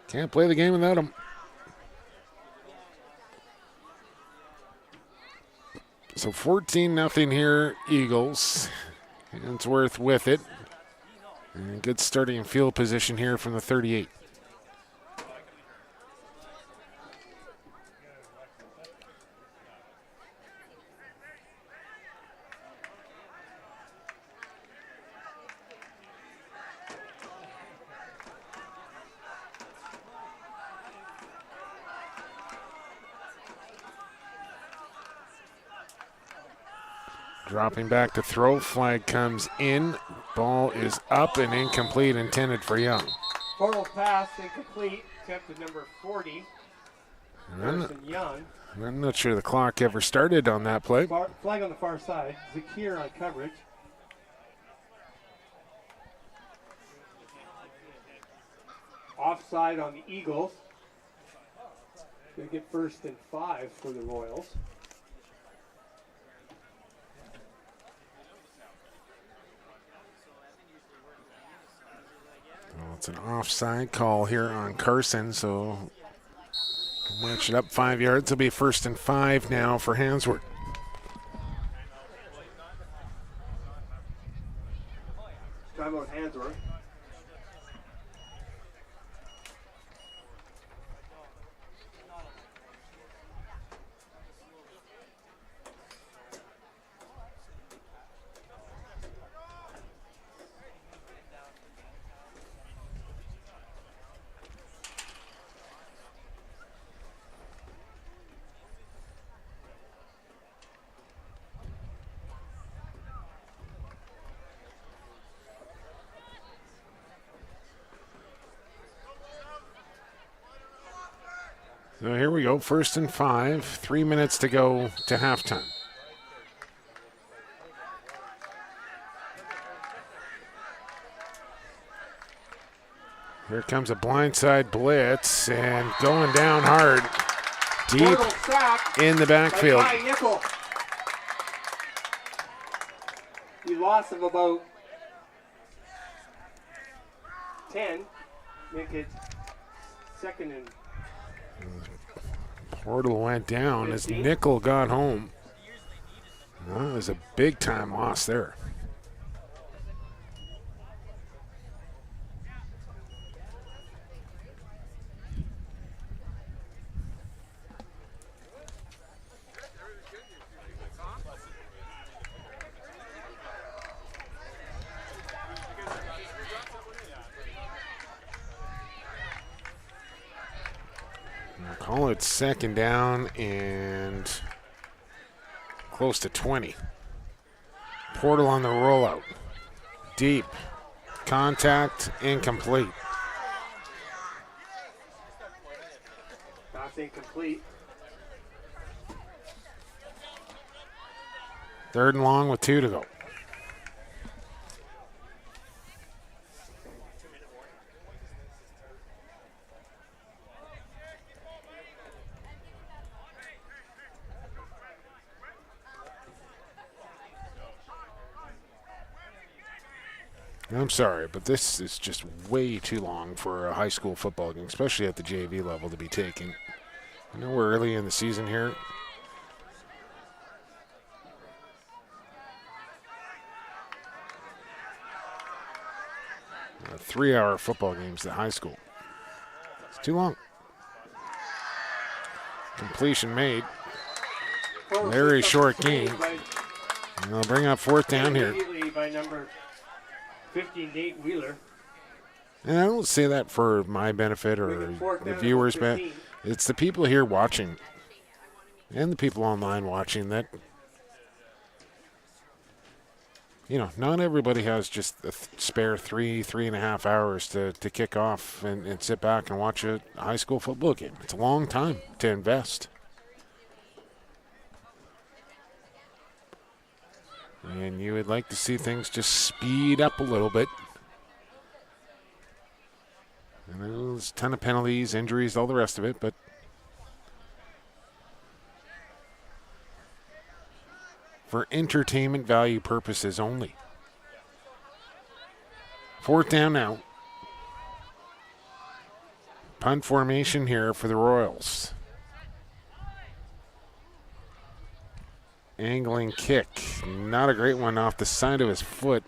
Can't play the game without them. So 14-0 here, Eagles. Handsworth with it. And good starting field position here from the 38. Dropping back to throw. Flag comes in. Ball is up and incomplete, intended for Young. Total pass incomplete. Attempt to number 40. Carson Young. I'm not sure the clock ever started on that play. Flag on the far side. Zakir on coverage. Offside on the Eagles. Going to get 1st and 5 for the Royals. Well, it's an offside call here on Carson, so match it up 5 yards. It'll be 1st and 5 now for Handsworth. Timeout Handsworth. So here we go, 1st and 5, 3 minutes to go to halftime. Here comes a blindside blitz and going down hard, deep in the backfield. He lost of about 10, make it 2nd and Portal went down as Nickel got home. Well, it was a big-time loss there. Call it 2nd down and close to 20. Portal on the rollout. Deep. Contact incomplete. Pass incomplete. 3rd and long with 2 to go. I'm sorry, but this is just way too long for a high school football game, especially at the JV level, to be taking. I know we're early in the season here. A 3-hour football games at high school. It's too long. Completion made. Very short game. And they'll bring up 4th down here. By number 15, Nate Wheeler. And I don't say that for my benefit or the viewers' benefit. It's the people here watching and the people online watching that, not everybody has just a spare 3.5 hours to kick off and sit back and watch a high school football game. It's a long time to invest. And you would like to see things just speed up a little bit. And there's a ton of penalties, injuries, all the rest of it, but for entertainment value purposes only. 4th down now. Punt formation here for the Royals. Angling kick. Not a great one off the side of his foot.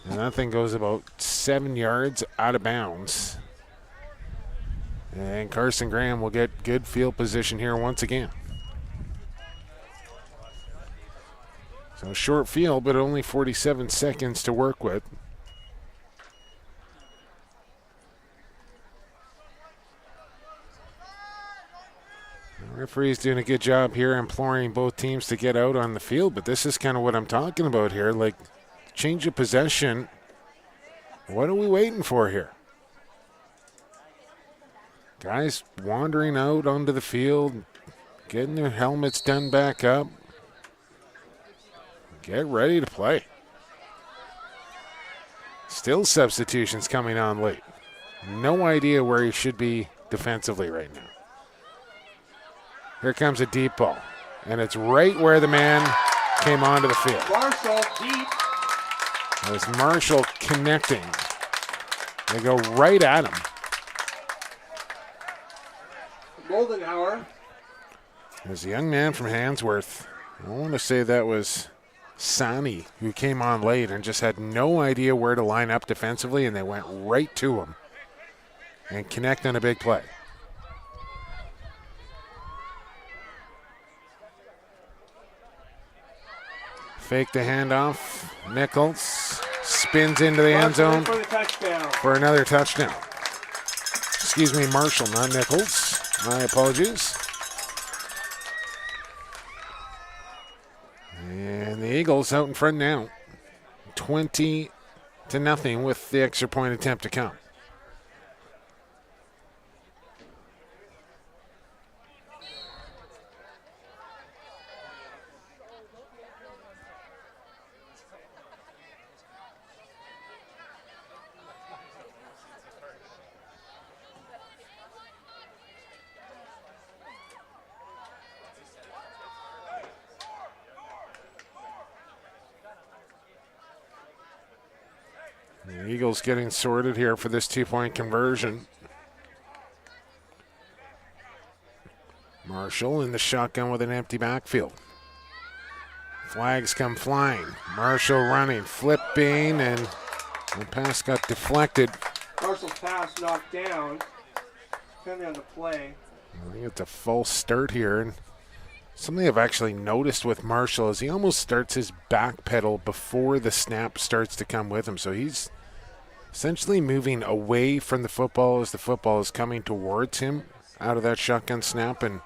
And that thing goes about 7 yards out of bounds. And Carson Graham will get good field position here once again. So short field, but only 47 seconds to work with. The referee's doing a good job here imploring both teams to get out on the field, but this is kind of what I'm talking about here. Like, change of possession. What are we waiting for here? Guys wandering out onto the field, getting their helmets done back up. Get ready to play. Still substitutions coming on late. No idea where he should be defensively right now. Here comes a deep ball. And it's right where the man came onto the field. Marshall deep. There's Marshall connecting. They go right at him. Goldenhauer. There's a young man from Handsworth. I want to say that was Sani, who came on late and just had no idea where to line up defensively, and they went right to him and connect on a big play. Fake the handoff. Nichols spins into the end zone for another touchdown. Excuse me, Marshall, not Nichols. My apologies. And the Eagles out in front now. 20-0 with the extra point attempt to come. The Eagles getting sorted here for this 2-point conversion. Marshall in the shotgun with an empty backfield. Flags come flying. Marshall running, flipping, and the pass got deflected. Marshall's pass knocked down. Depending on the play. I think it's a false start here. And something I've actually noticed with Marshall is he almost starts his back pedal before the snap starts to come with him. So he's essentially moving away from the football as the football is coming towards him out of that shotgun snap, and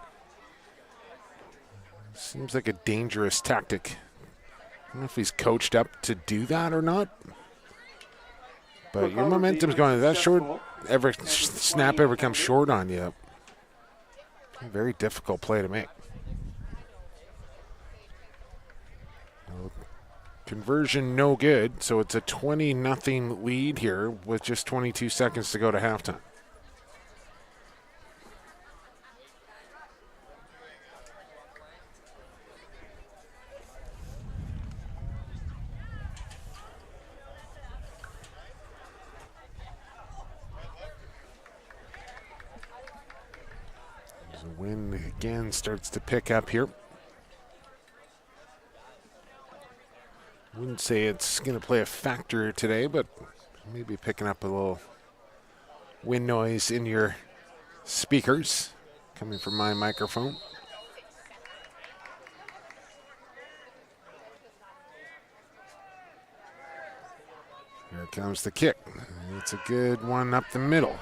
seems like a dangerous tactic. I don't know if he's coached up to do that or not, but your momentum's going. If that snap ever comes short on you, a very difficult play to make. Conversion no good, so it's a 20-0 lead here with just 22 seconds to go to halftime. The wind again starts to pick up here. Wouldn't say it's going to play a factor today, but maybe picking up a little wind noise in your speakers coming from my microphone. Here comes the kick. It's a good one up the middle.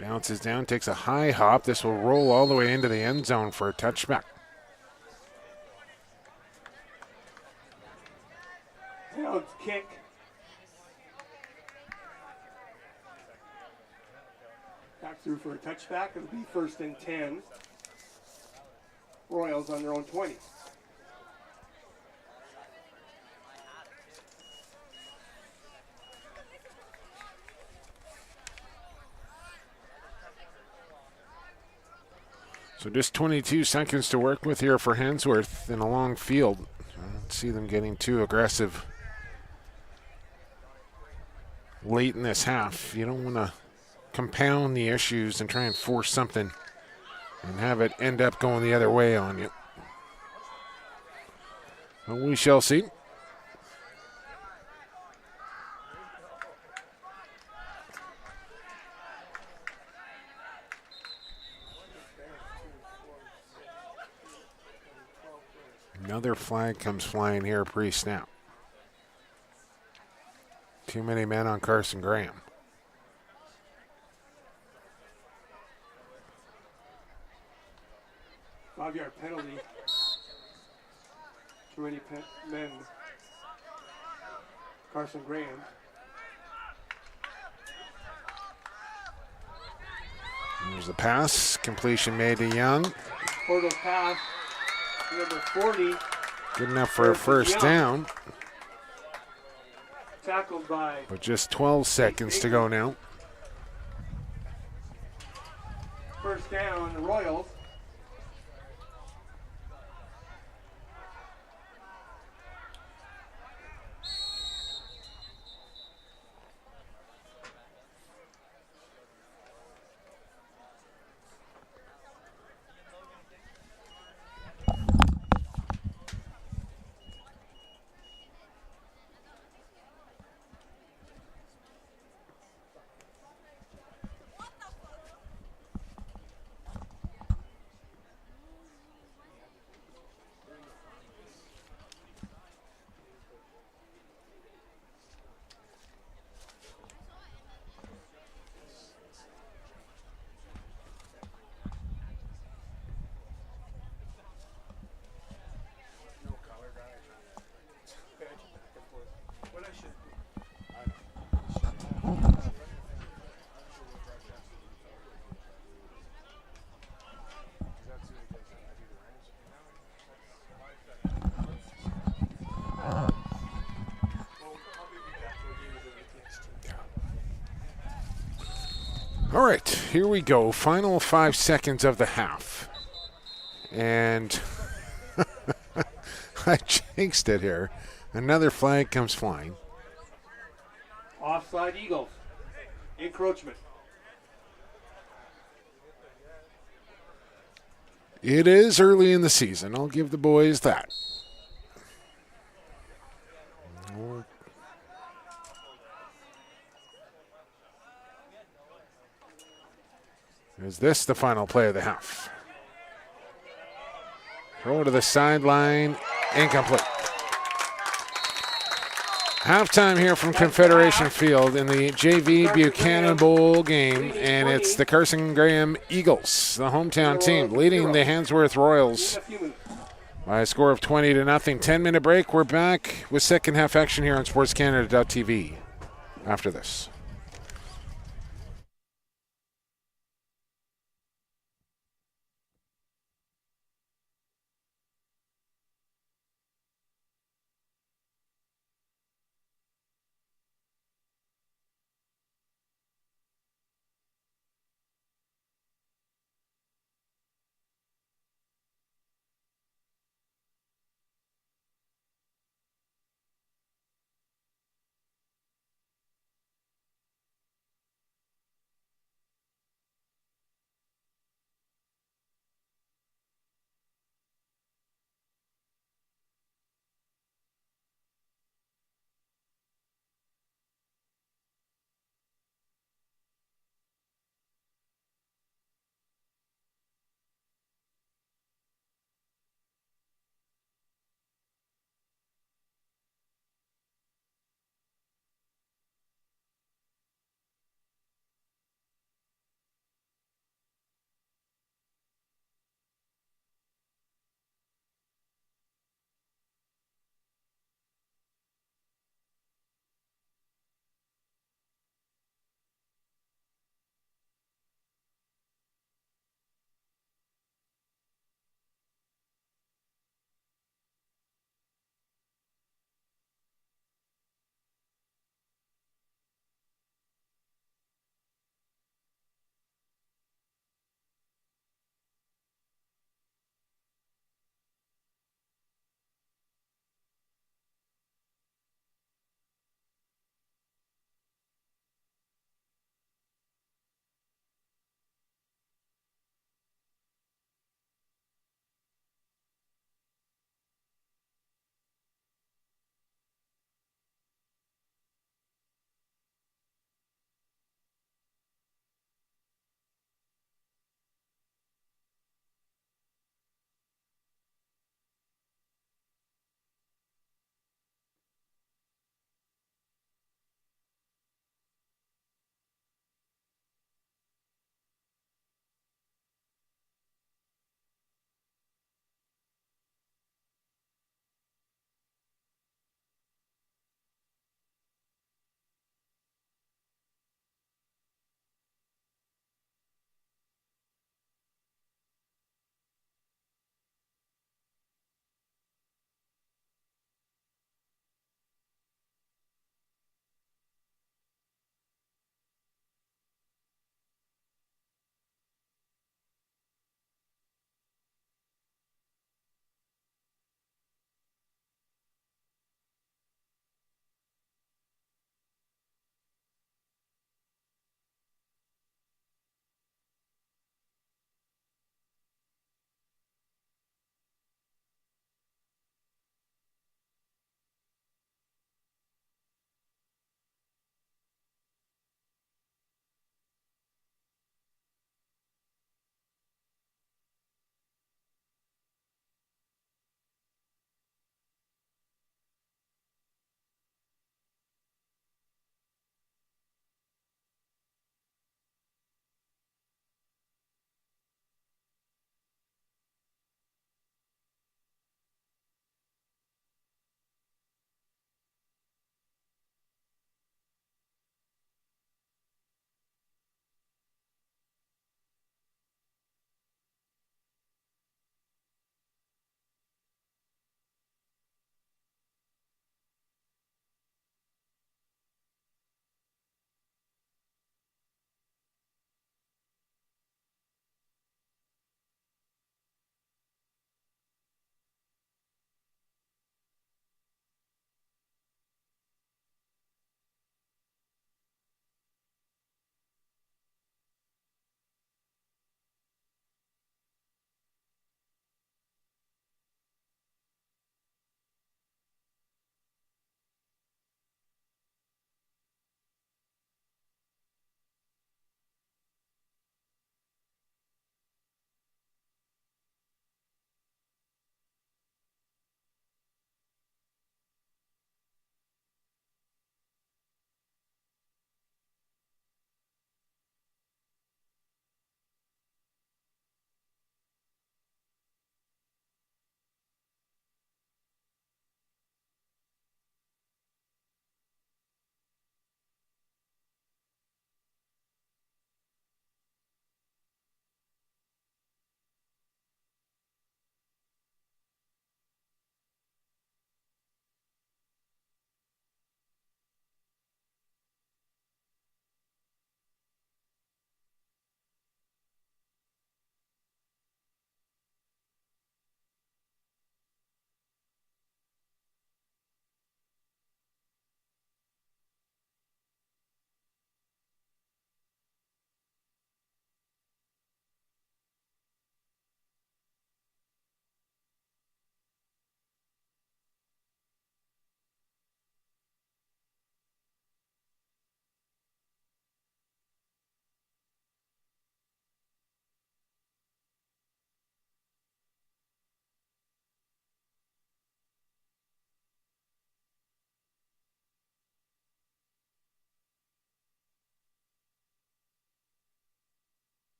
Bounces down, takes a high hop. This will roll all the way into the end zone for a touchback. Downs kick. Back through for a touchback. It'll be 1st and 10. Royals on their own 20. So just 22 seconds to work with here for Handsworth in a long field. I don't see them getting too aggressive late in this half. You don't want to compound the issues and try and force something and have it end up going the other way on you. But we shall see. Another flag comes flying here pre-snap. Too many men on Carson Graham. Five-yard penalty. Too many men. Carson Graham. There's the pass. Completion made to Young. Portal pass. Number 40. Good enough for a first down. Tackled by. But just 12 seconds to go now. First down, the Royals. All right, here we go. Final 5 seconds of the half. And I jinxed it here. Another flag comes flying. Offside Eagles. Encroachment. It is early in the season. I'll give the boys that. Is this the final play of the half? Throw to the sideline, incomplete. Halftime here from Confederation Field in the JV Buchanan Bowl game, and it's the Carson Graham Eagles, the hometown team, leading the Handsworth Royals by a score of 20-0. 10-minute break. We're back with second half action here on SportsCanada.TV after this.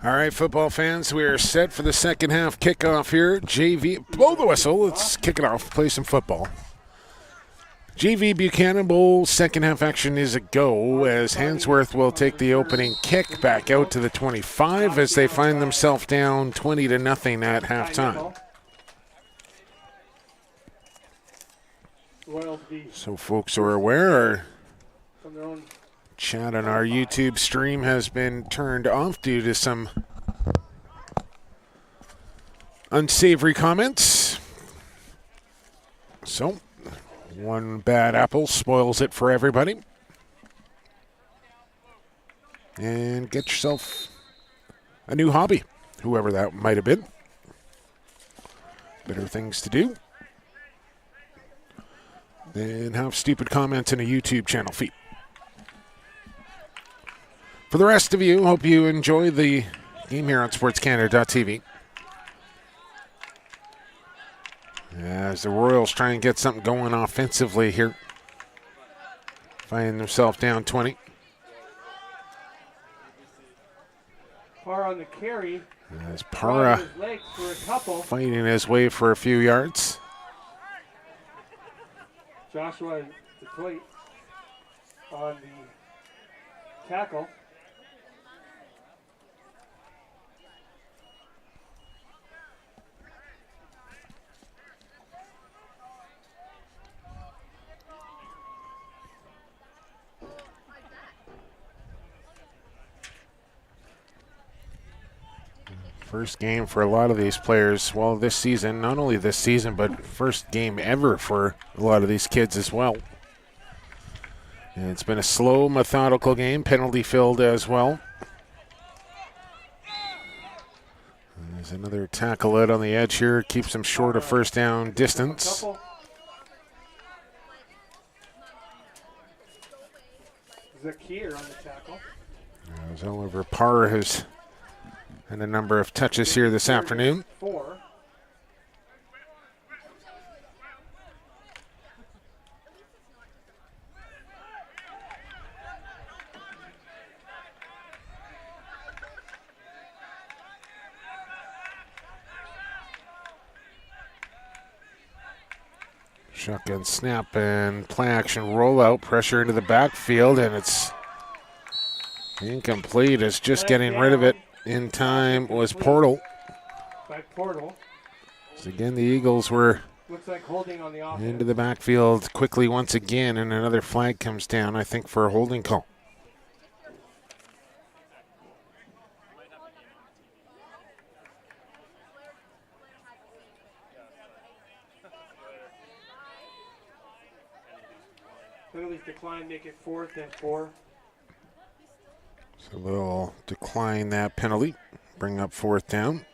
All right, football fans, we are set for the second half kickoff here. JV, blow the whistle. Let's kick it off. Play some football. JV Buchanan Bowl second half action is a go as Handsworth will take the opening kick back out to the 25 as they find themselves down 20-0 at halftime. So folks are aware, our chat on our YouTube stream has been turned off due to some unsavory comments. So, one bad apple spoils it for everybody. And get yourself a new hobby, whoever that might have been. Better things to do than have stupid comments in a YouTube channel feed. For the rest of you, hope you enjoy the game here on SportsCanada.TV. As the Royals try and get something going offensively here. Finding themselves down 20. Parra on the carry. As Parra fighting his way for a few yards. Joshua Detroit on the tackle. First game for a lot of these players, well, this season, not only this season, but first game ever for a lot of these kids as well. And it's been a slow, methodical game, penalty-filled as well. There's another tackle out on the edge here, keeps them short of first down distance. Zakir on the tackle. As Oliver Parr has and a number of touches here this afternoon. Shotgun snap and play action rollout, pressure into the backfield, and it's incomplete. It's just getting rid of it in time was Portal. By Portal. So again, the Eagles were looks like holding on the offense. Into the backfield quickly once again, and another flag comes down, I think, for a holding call. Penalties decline, make it 4th and 4. So they'll decline that penalty, bring up 4th down.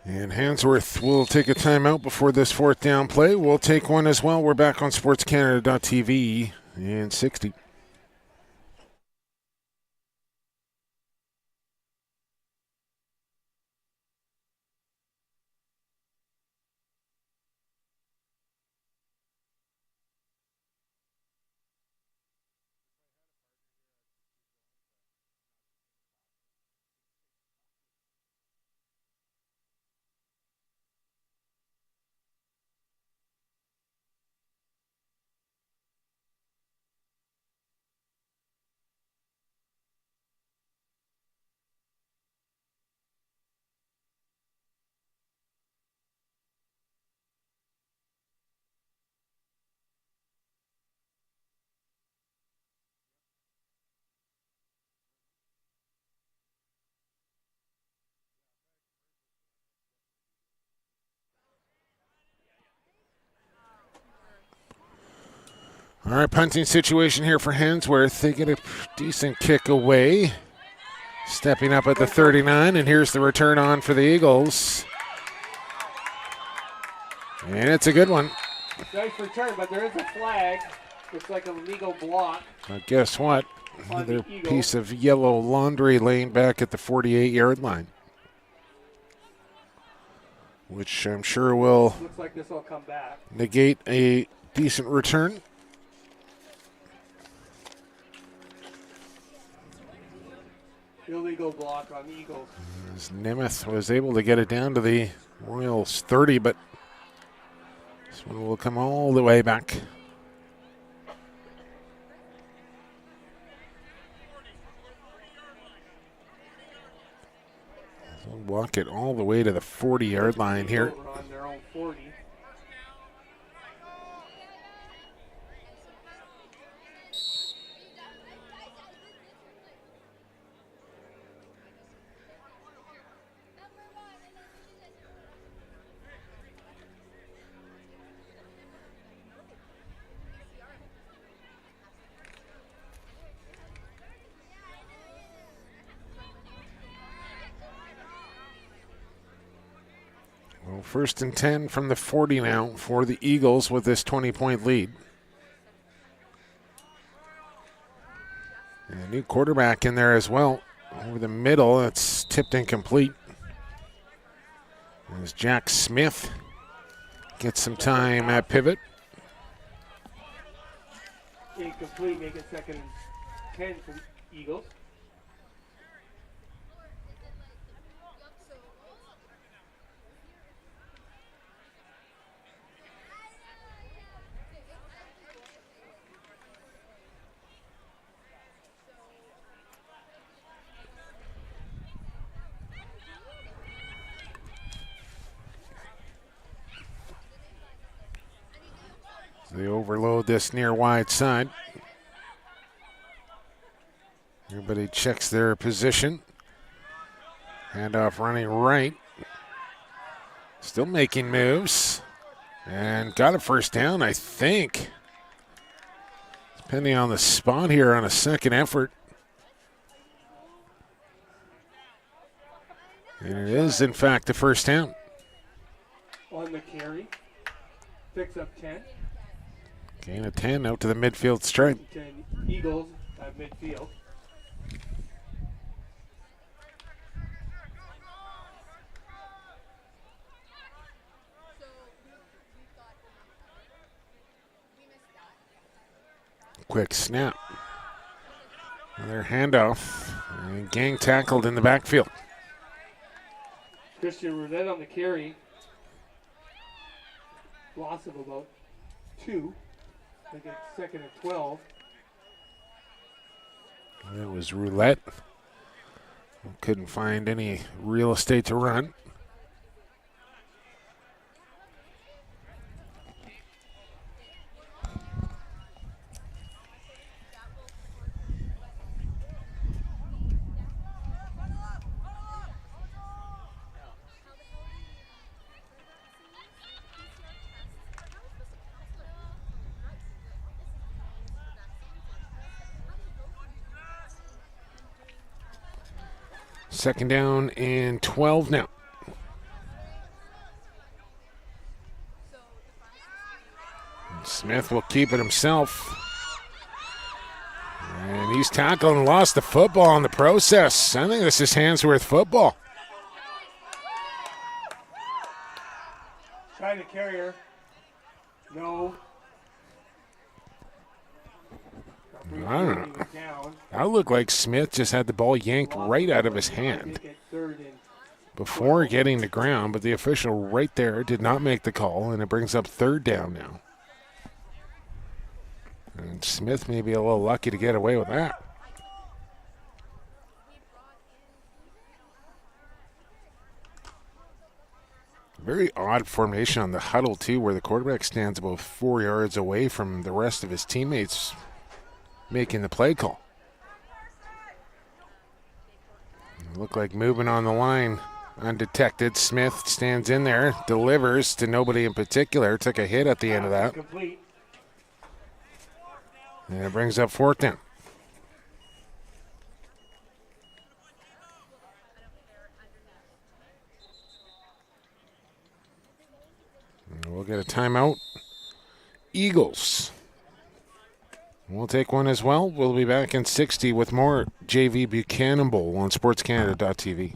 And Handsworth will take a timeout before this 4th down play. We'll take one as well. We're back on SportsCanada.TV in 60. All right, punting situation here for Handsworth. They get a decent kick away. Stepping up at the 39, and here's the return on for the Eagles. And it's a good one. Nice return, but there is a flag. Looks like a legal block. But guess what? Another piece of yellow laundry laying back at the 48-yard line, which I'm sure will looks like this will come back. Negate a decent return. Illegal block on Eagles. As Nemeth was able to get it down to the Royals 30, but this one will come all the way back. They'll walk it all the way to the 40-yard line here. On their own 40. Well, 1st and 10 from the 40 now for the Eagles with this 20-point lead. And a new quarterback in there as well. Over the middle, it's tipped incomplete. As Jack Smith gets some time at pivot. Incomplete, make it 2nd and 10 for Eagles. They overload this near wide side. Everybody checks their position. Handoff running right. Still making moves. And got a 1st down, I think. Depending on the spot here on a 2nd effort. And it is, in fact, the 1st down. On the carry. Picks up 10. Gain of 10 out to the midfield stripe. 10 Eagles at midfield. Quick snap. Another handoff. And gang tackled in the backfield. Christian Roulette on the carry. Loss of about 2. They get 2nd and 12. It was Roulette. Couldn't find any real estate to run. Second down and 12 now. Smith will keep it himself. And he's tackled and lost the football in the process. I think this is Handsworth football. Trying to carry her. No. I don't know. That looked like Smith just had the ball yanked right out of his hand before getting the ground, but the official right there did not make the call, and it brings up 3rd down now. And Smith may be a little lucky to get away with that. Very odd formation on the huddle, too, where the quarterback stands about 4 yards away from the rest of his teammates making the play call. Look like moving on the line undetected. Smith stands in there, delivers to nobody in particular. Took a hit at the end of that. Complete. And it brings up 4th down. And we'll get a timeout. Eagles. We'll take one as well. We'll be back in 60 with more JV Buchanan Bowl on SportsCanada.TV.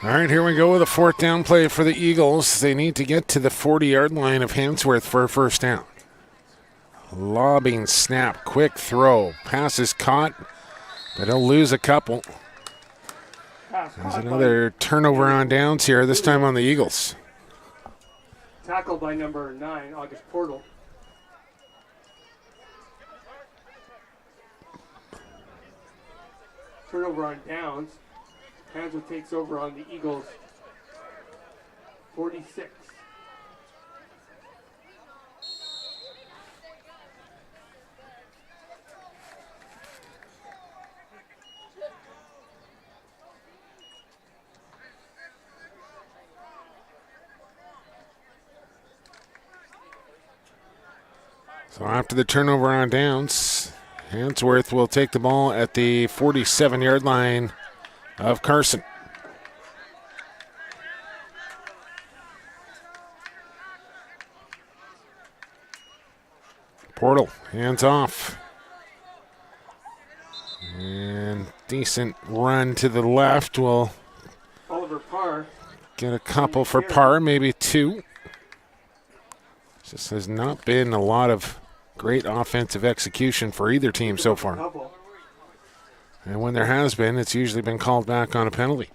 All right, here we go with a 4th down play for the Eagles. They need to get to the 40-yard line of Handsworth for a first down. Lobbing snap, quick throw. Pass is caught, but he'll lose a couple. There's another turnover on downs here, this time on the Eagles. Tackled by number 9, August Portal. Turnover on downs. Handsworth takes over on the Eagles. 46. So after the turnover on downs, Handsworth will take the ball at the 47-yard line of Carson. Portal, hands off. And decent run to the left. Will Oliver Parr get a couple for Parr, maybe 2. Just has not been a lot of great offensive execution for either team so far. And when there has been, it's usually been called back on a penalty.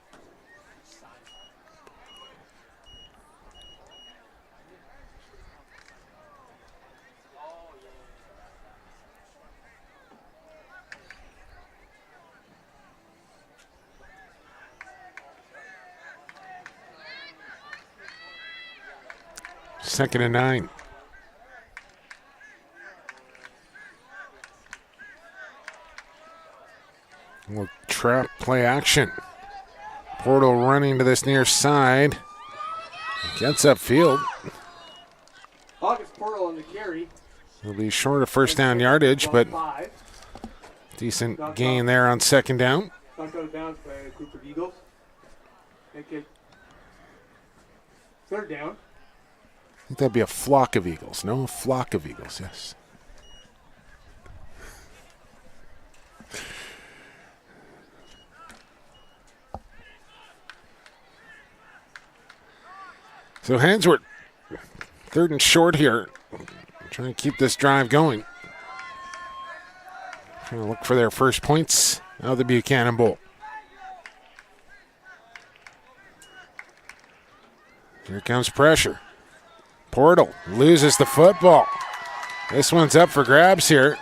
Second and 9. We'll trap play action. Portal running to this near side. Gets upfield. August Portal on the carry. He'll be short of first down yardage, but decent gain there on second down. Knocked out of bounds by a group of Eagles. Make it third down. I think that'd be a flock of Eagles. No, a flock of Eagles, yes. So Handsworth, 3rd and short here. Trying to keep this drive going. Trying to look for their first points out of the Buchanan Bowl. Here comes pressure. Portal loses the football. This one's up for grabs here.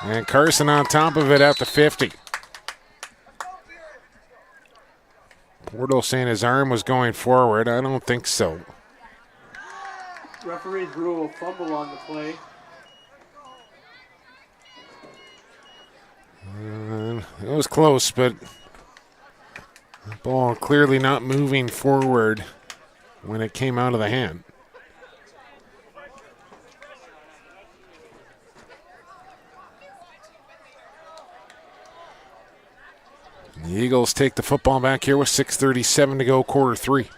And Carson on top of it at the 50. Portal saying his arm was going forward. I don't think so. Referees rule fumble on the play. It was close, but the ball clearly not moving forward when it came out of the hand. The Eagles take the football back here with 6:37 to go, quarter 3.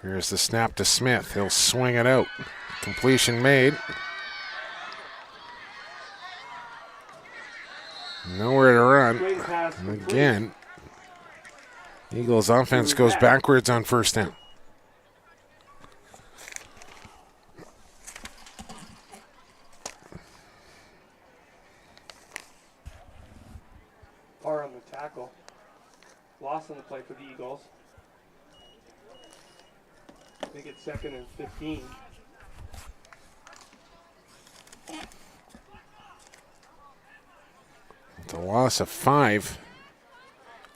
Here's the snap to Smith. He'll swing it out. Completion made. Nowhere to run. And again, Eagles offense goes backwards on first down. Parr on the tackle. Loss on the play for the Eagles. I think it's 2nd and 15. It's a loss of 5.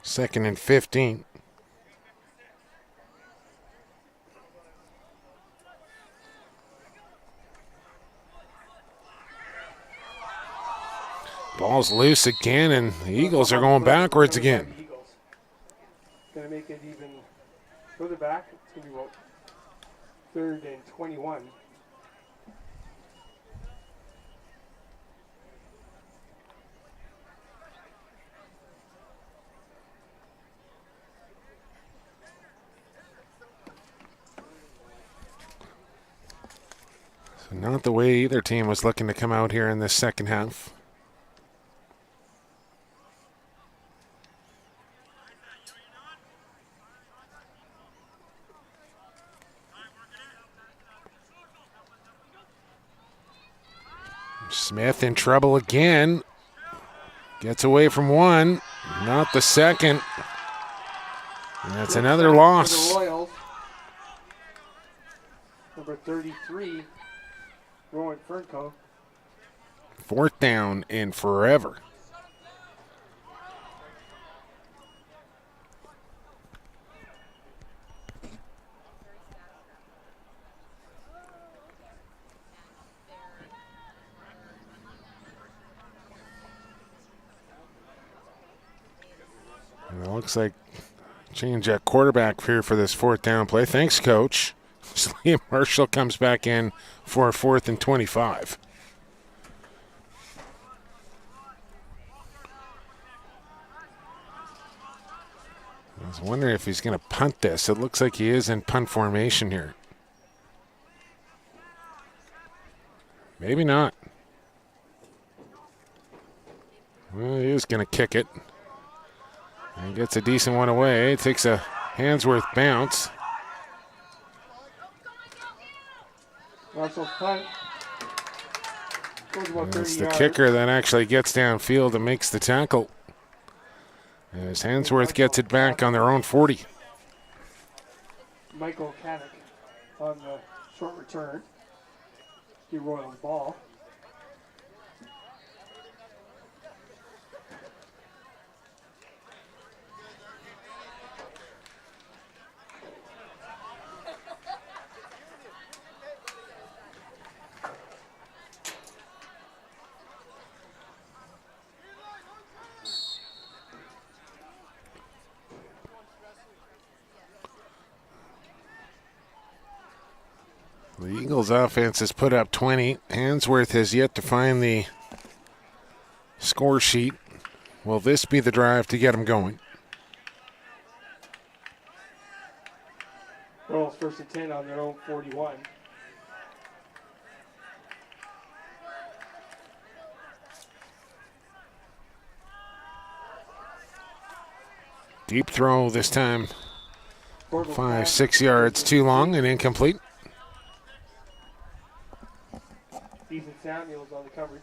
2nd and 15. Ball's loose again, and the Eagles are going backwards again. make it even further back. It's going to be about 3rd and 21. So not the way either team was looking to come out here in this second half. Smith in trouble again. Gets away from one, not the second. And that's another loss. For the Royals. Number 33, Rowan Fernco. 4th down in forever. And it looks like change that quarterback here for this 4th down play. Thanks, Coach. Liam Marshall comes back in for a 4th and 25. I was wondering if he's going to punt this. It looks like he is in punt formation here. Maybe not. Well, he is going to kick it. And gets a decent one away. Takes a Handsworth bounce. Marshall's punt. It's the kicker that actually gets downfield and makes the tackle. As Handsworth gets it back on their own 40. Michael Caddick on the short return. The Royals ball. The Eagles' offense has put up 20. Handsworth has yet to find the score sheet. Will this be the drive to get them going? Royals 1st and 10 on their own 41. Deep throw this time. 5-6 yards too long and incomplete. Ethan Samuels on the coverage.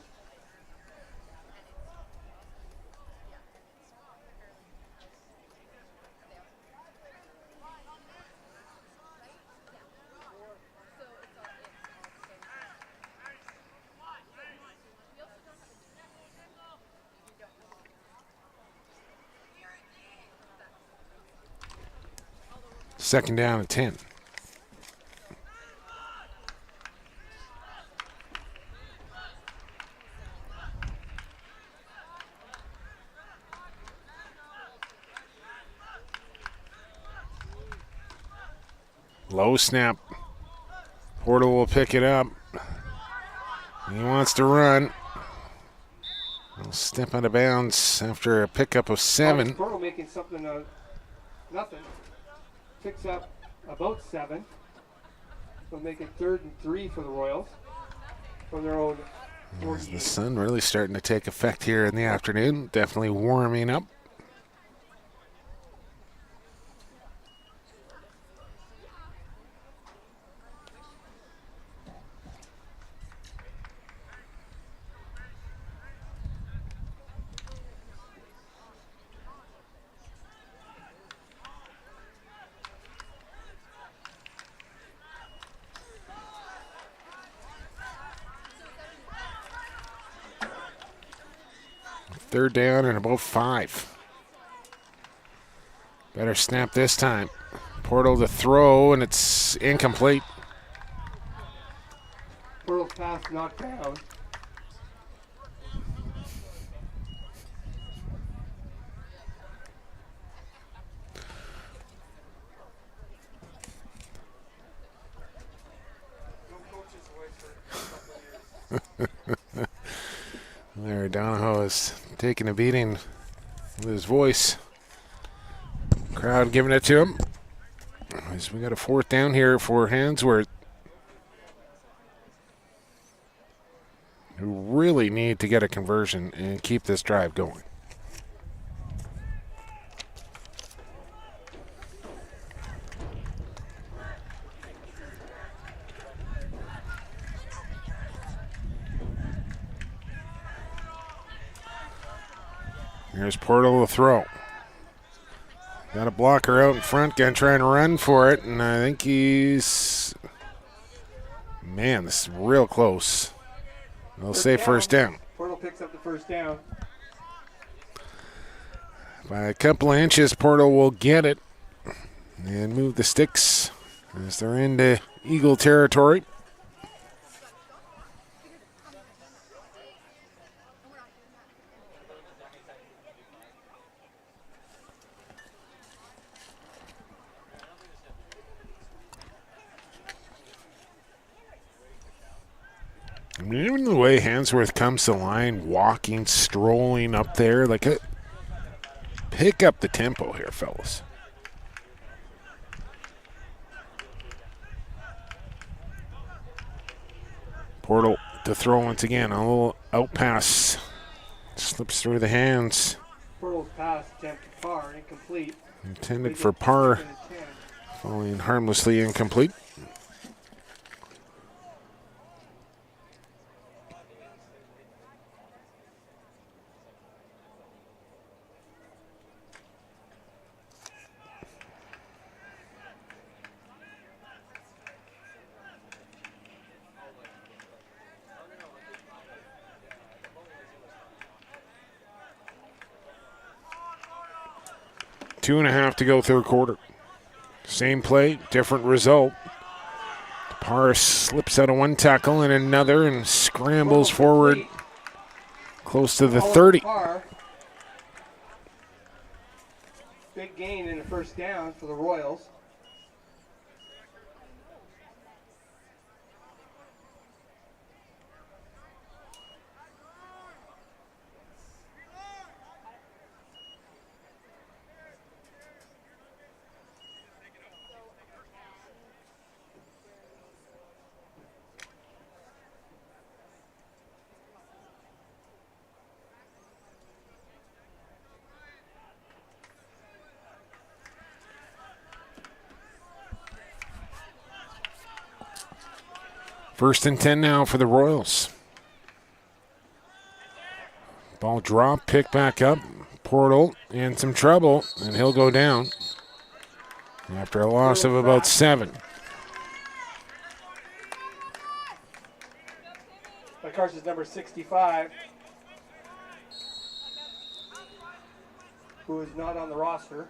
Second down and 10. Low snap. Portal will pick it up. He wants to run. He'll step out of bounds after a pickup of 7. Portal making something of nothing. Picks up about 7. They'll make it 3rd and 3 for the Royals from their own 48. The sun really starting to take effect here in the afternoon. Definitely warming up. Third down and about 5. Better snap this time. Portal to throw, and it's incomplete. Portal's pass knocked down. Portillo is taking a beating with his voice. Crowd giving it to him. As we got a 4th down here for Handsworth, who really need to get a conversion and keep this drive going. Here's Portal to throw. Got a blocker out in front, going to try and run for it, and I think he's... Man, this is real close. They'll say first down. Portal picks up the first down. By a couple of inches, Portal will get it and move the sticks as they're into Eagle territory. I mean, even the way Handsworth comes to line, walking, strolling up there, like pick up the tempo here, fellas. Portal to throw once again. A little out pass. Slips through the hands. Portal's pass attempt to par, incomplete. Intended for par, falling harmlessly incomplete. Two and a half to go third quarter. Same play, different result. Parr slips out of one tackle and another and scrambles forward close to the 30. Big gain in the first down for the Royals. First and 10 now for the Royals. Ball drop, pick back up. Portal in some trouble, and he'll go down after a loss of about 7. By Carson's number 65, who is not on the roster.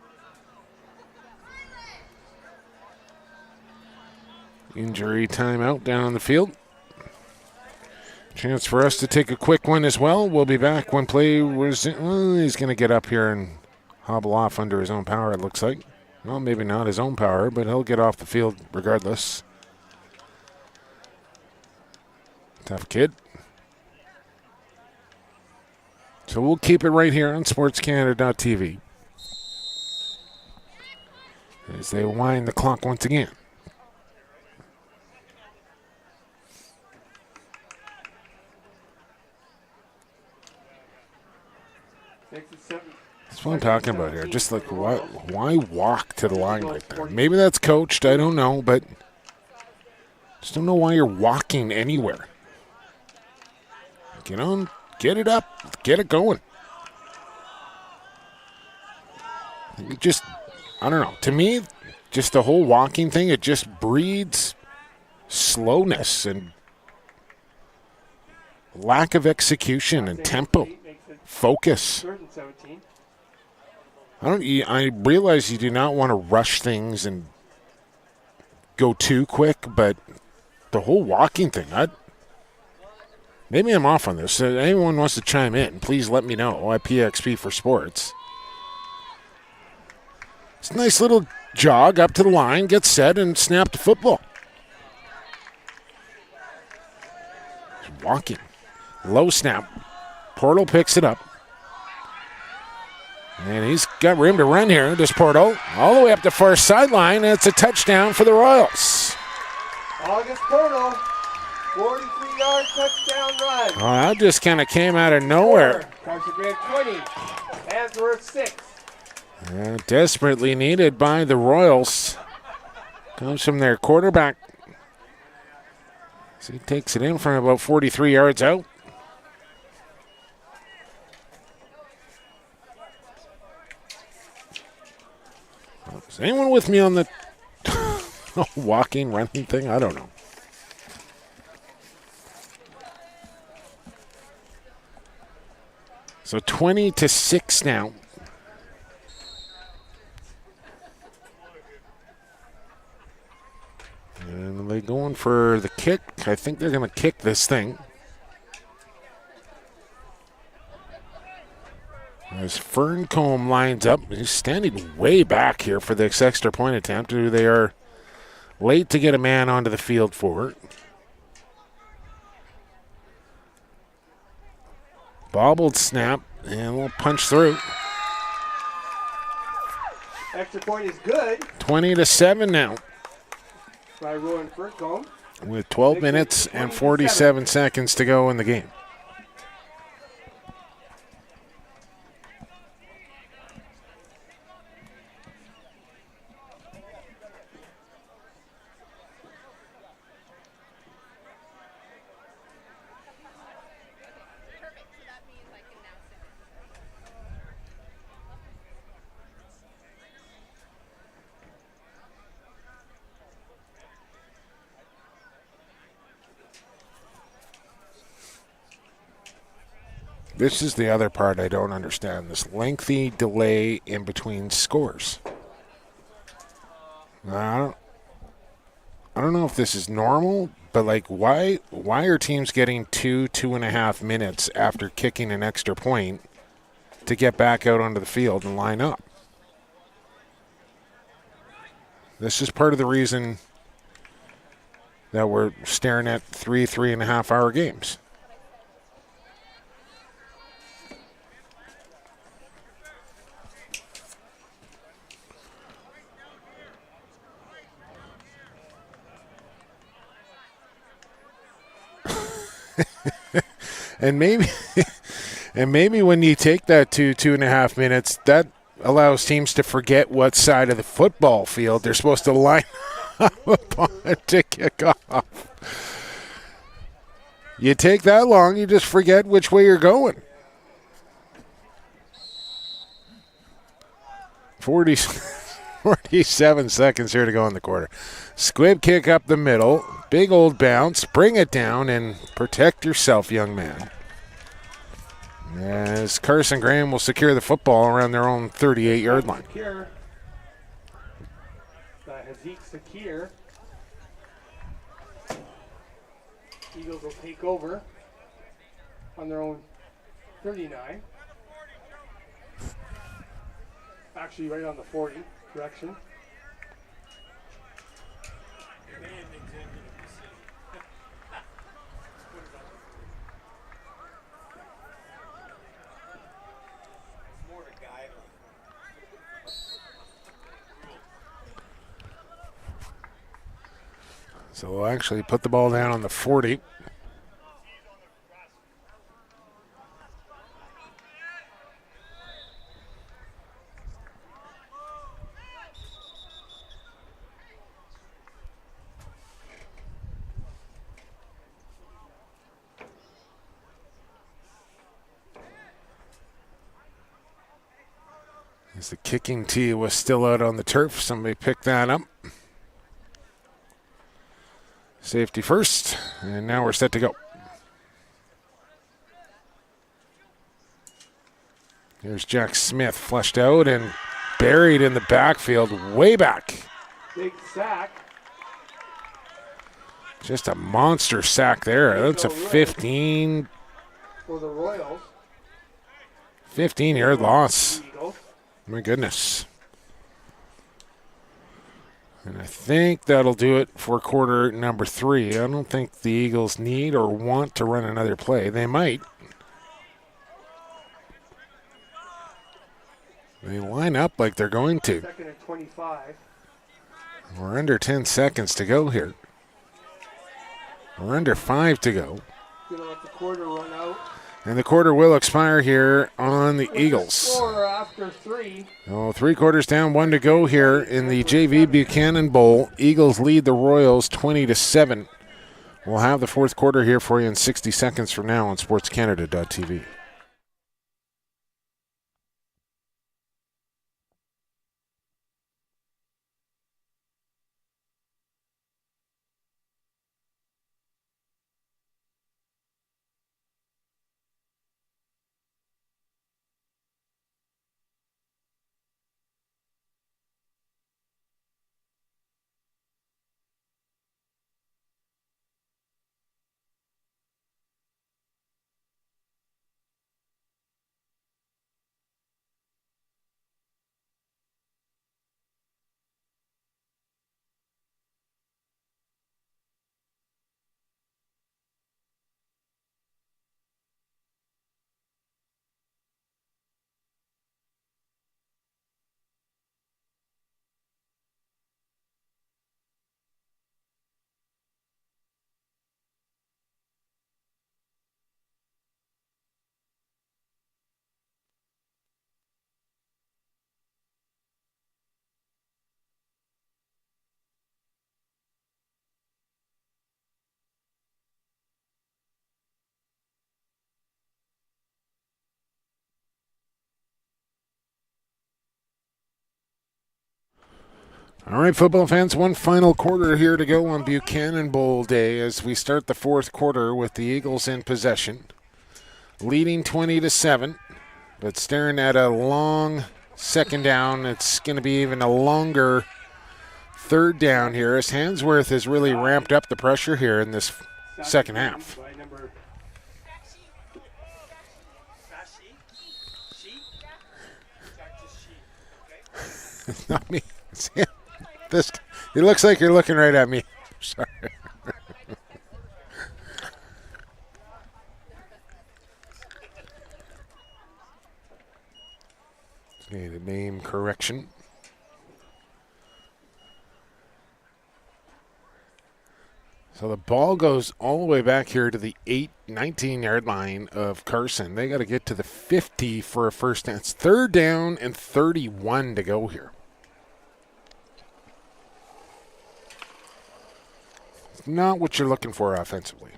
Injury timeout down on the field. Chance for us to take a quick one as well. We'll be back when play was. He's going to get up here and hobble off under his own power, it looks like. Well, maybe not his own power, but he'll get off the field regardless. Tough kid. So we'll keep it right here on SportsCanada.TV as they wind the clock once again. That's what I'm talking about here. Just like, why walk to the line like that? Maybe that's coached. I don't know, but just don't know why you're walking anywhere. Get on, get it up, get it going. It just, I don't know. To me, just the whole walking thing, it just breeds slowness and lack of execution and tempo, focus. I realize you do not want to rush things and go too quick, but the whole walking thing, maybe I'm off on this. Anyone wants to chime in, please let me know at PXP for Sports. It's a nice little jog up to the line, get set, and snap the football. Walking. Low snap. Portal picks it up. And he's got room to run here. Does Portal all the way up the far sideline. And it's a touchdown for the Royals. August Portal, 43-yard touchdown run. Oh, that just kind of came out of nowhere. Carson Graham 20, Handsworth 6. Desperately needed by the Royals. Comes from their quarterback. So he takes it in from about 43 yards out. Is anyone with me on the walking, running thing? I don't know. So 20-6 now. And they're going for the kick. I think they're going to kick this thing. As Ferncombe lines up, he's standing way back here for this extra point attempt. They are late to get a man onto the field for it. Bobbled snap, and we'll punch through. Extra point is good. 20-7 now. By Rowan Ferncombe. With 12 minutes and 47 seconds to go in the game. This is the other part I don't understand, this lengthy delay in between scores. I don't know if this is normal, but like why are teams getting 2.5 minutes after kicking an extra point to get back out onto the field and line up? This is part of the reason that we're staring at 3.5 hour games. And maybe when you take that to 2.5 minutes, that allows teams to forget what side of the football field they're supposed to line up upon to kick off. You take that long, you just forget which way you're going. 47 seconds here to go in the quarter. Squib kick up the middle. Big old bounce. Bring it down and protect yourself, young man. As Carson Graham will secure the football around their own 38-yard line. Hazik Sakir. Eagles will take over on their own 39. Actually, right on the 40. Correction. So we'll actually put the ball down on the 40. As the kicking tee was still out on the turf, somebody picked that up. Safety first, and now we're set to go. Here's Jack Smith flushed out and buried in the backfield, way back. Big sack. Just a monster sack there. That's a 15. For the Royals. 15-yard loss. My goodness. And I think that'll do it for quarter number 3. I don't think the Eagles need or want to run another play. They might. They line up like they're going to. Second and 25. We're under 10 seconds to go here. We're under 5 to go. Gonna let the quarter run out. And the quarter will expire here on the With Eagles. the score after 3. Oh, 3 quarters down, 1 to go here in the JV Buchanan Bowl. Eagles lead the Royals 20-7. We'll have the fourth quarter here for you in 60 seconds from now on SportsCanada.TV. All right, football fans, one final quarter here to go on Buchanan Bowl Day as we start the fourth quarter with the Eagles in possession, leading 20-7, but staring at a long second down. It's going to be even a longer third down here as Handsworth has really ramped up the pressure here in this second half. It's not me. It's him. It looks like you're looking right at me. Sorry. Need a name correction. So the ball goes all the way back here to the 19-yard line of Carson. They got to get to the 50 for a first down. It's third down and 31 to go here. Not what you're looking for offensively.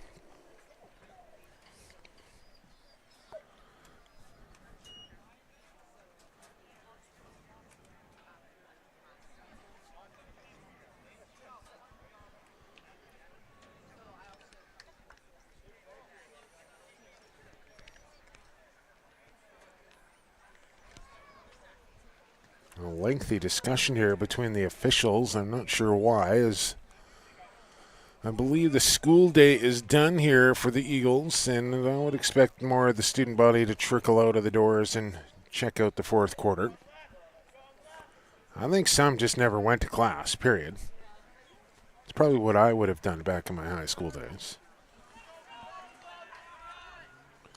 A lengthy discussion here between the officials. I'm not sure why, as I believe the school day is done here for the Eagles, and I would expect more of the student body to trickle out of the doors and check out the fourth quarter. I think some just never went to class, period. It's probably what I would have done back in my high school days.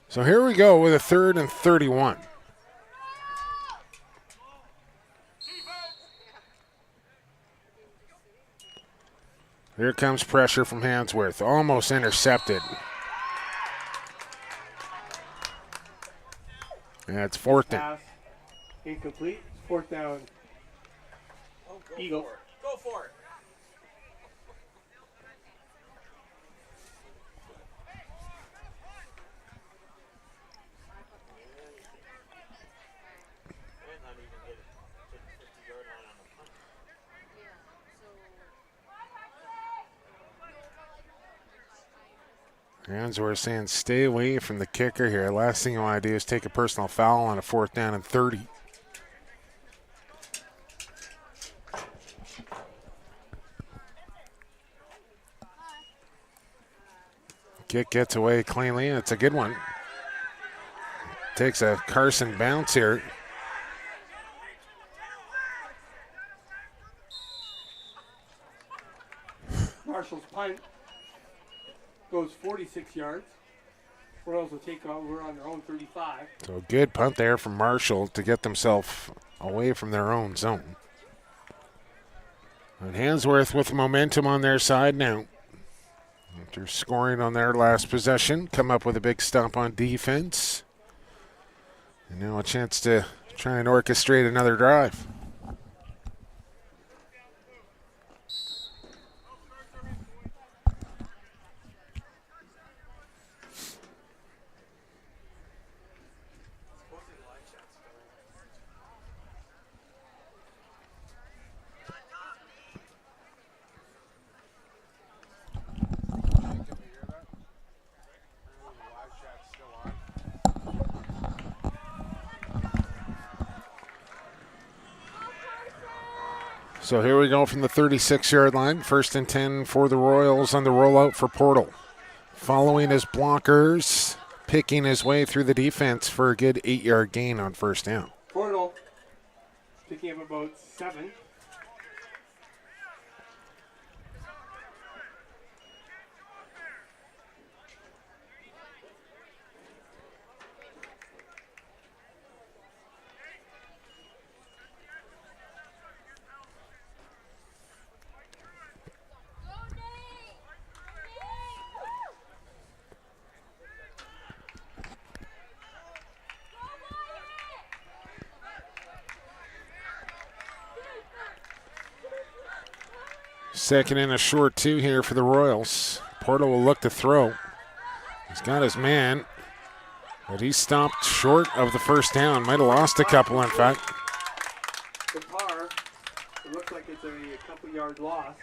So here we go with a 3rd and 31. Here comes pressure from Handsworth. Almost intercepted. Yeah, it's 4th down. Incomplete. 4th down. Eagle. Go for it. Handsworth saying stay away from the kicker here. Last thing you want to do is take a personal foul on a 4th down and 30. Kick gets away cleanly, and it's a good one. Takes a Carson bounce here. Marshall's punt goes 46 yards. Royals will take over on their own 35. So good punt there from Marshall to get themselves away from their own zone. And Handsworth with momentum on their side now. After scoring on their last possession, come up with a big stop on defense. And now a chance to try and orchestrate another drive. So here we go from the 36-yard line. 1st and 10 for the Royals on the rollout for Portal. Following his blockers, picking his way through the defense for a good 8-yard gain on 1st down. Portal picking up about 7. Second and a short 2 here for the Royals. Portal will look to throw. He's got his man, but he stopped short of the 1st down. Might have lost a couple, in fact. The par, it looks like it's a couple yard loss.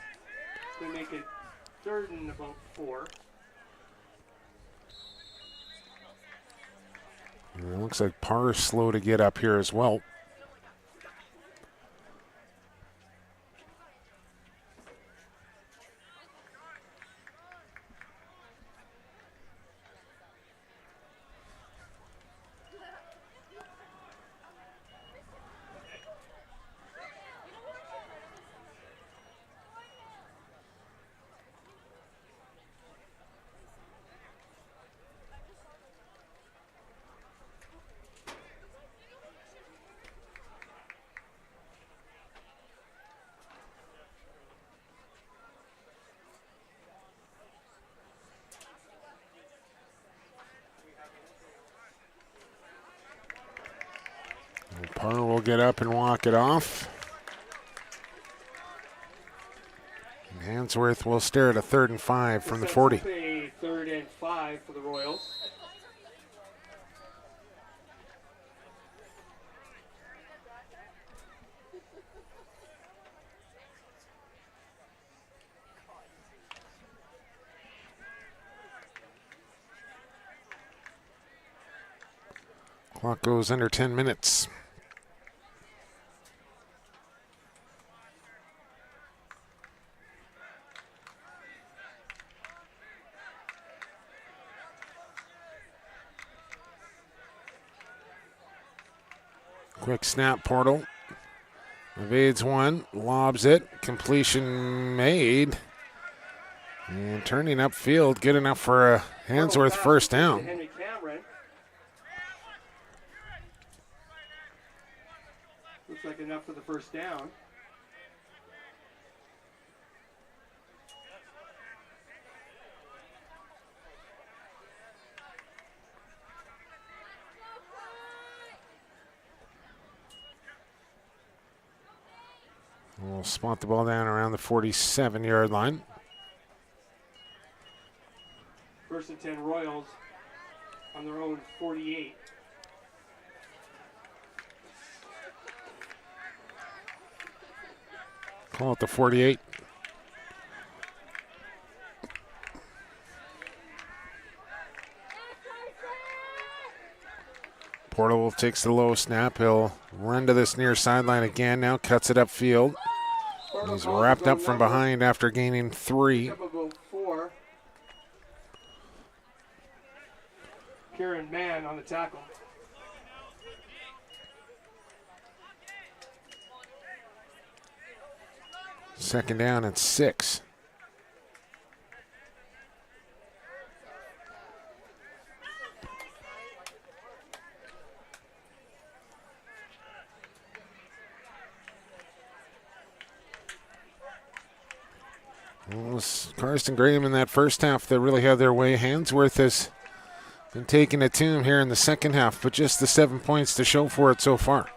It's going to make it 3rd and about 4. It looks like Parr is slow to get up here as well. Parr will get up and walk it off. And Handsworth will stare at a 3rd and 5 from the 40. A 3rd and 5 for the Royals. Clock goes under 10 minutes. Quick snap, Portal. Evades one, lobs it. Completion made. And turning upfield, good enough for a Handsworth 1st down. Looks like enough for the 1st down. We'll spot the ball down around the 47-yard line. 1st and 10 Royals on their own 48. Call it the 48. Portal takes the low snap. He'll run to this near sideline again now, cuts it upfield. He's wrapped up from behind after gaining 3. Kieran Mann on the tackle. Second down and 6. Well, it was Carson Graham in that first half that really had their way. Handsworth has been taking it to him here in the second half, but just the 7 points to show for it so far.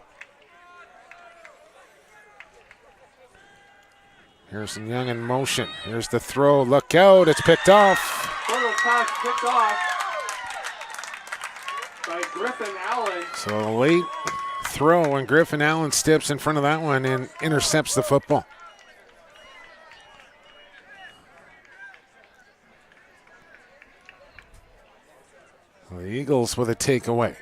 Harrison Young in motion. Here's the throw. Look out. It's picked off. Little pass picked off by Griffin Allen. So a late throw, and Griffin Allen steps in front of that one and intercepts the football. The Eagles with a takeaway.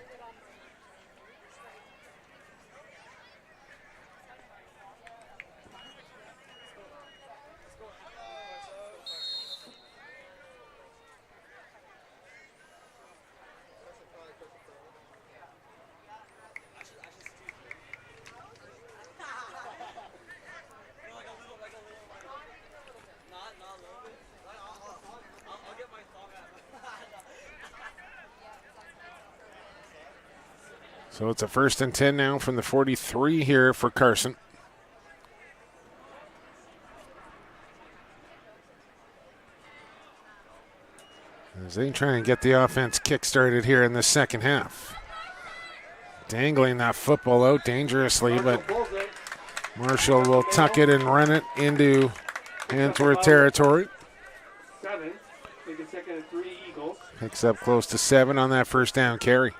So it's a 1st and 10 now from the 43 here for Carson. As they try and get the offense kick-started here in the second half. Dangling that football out dangerously, but Marshall will tuck it and run it into Handsworth territory. 7. Take a second and 3 Eagles. Picks up close to 7 on that first down carry.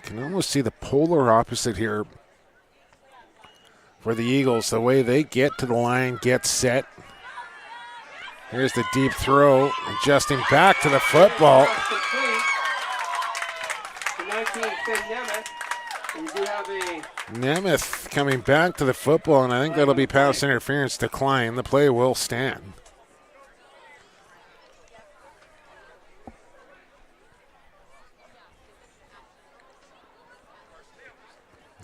You can almost see the polar opposite here for the Eagles. The way they get to the line, get set. Here's the deep throw, adjusting back to the football. Nemeth coming back to the football, and I think that'll be pass interference decline. The play will stand.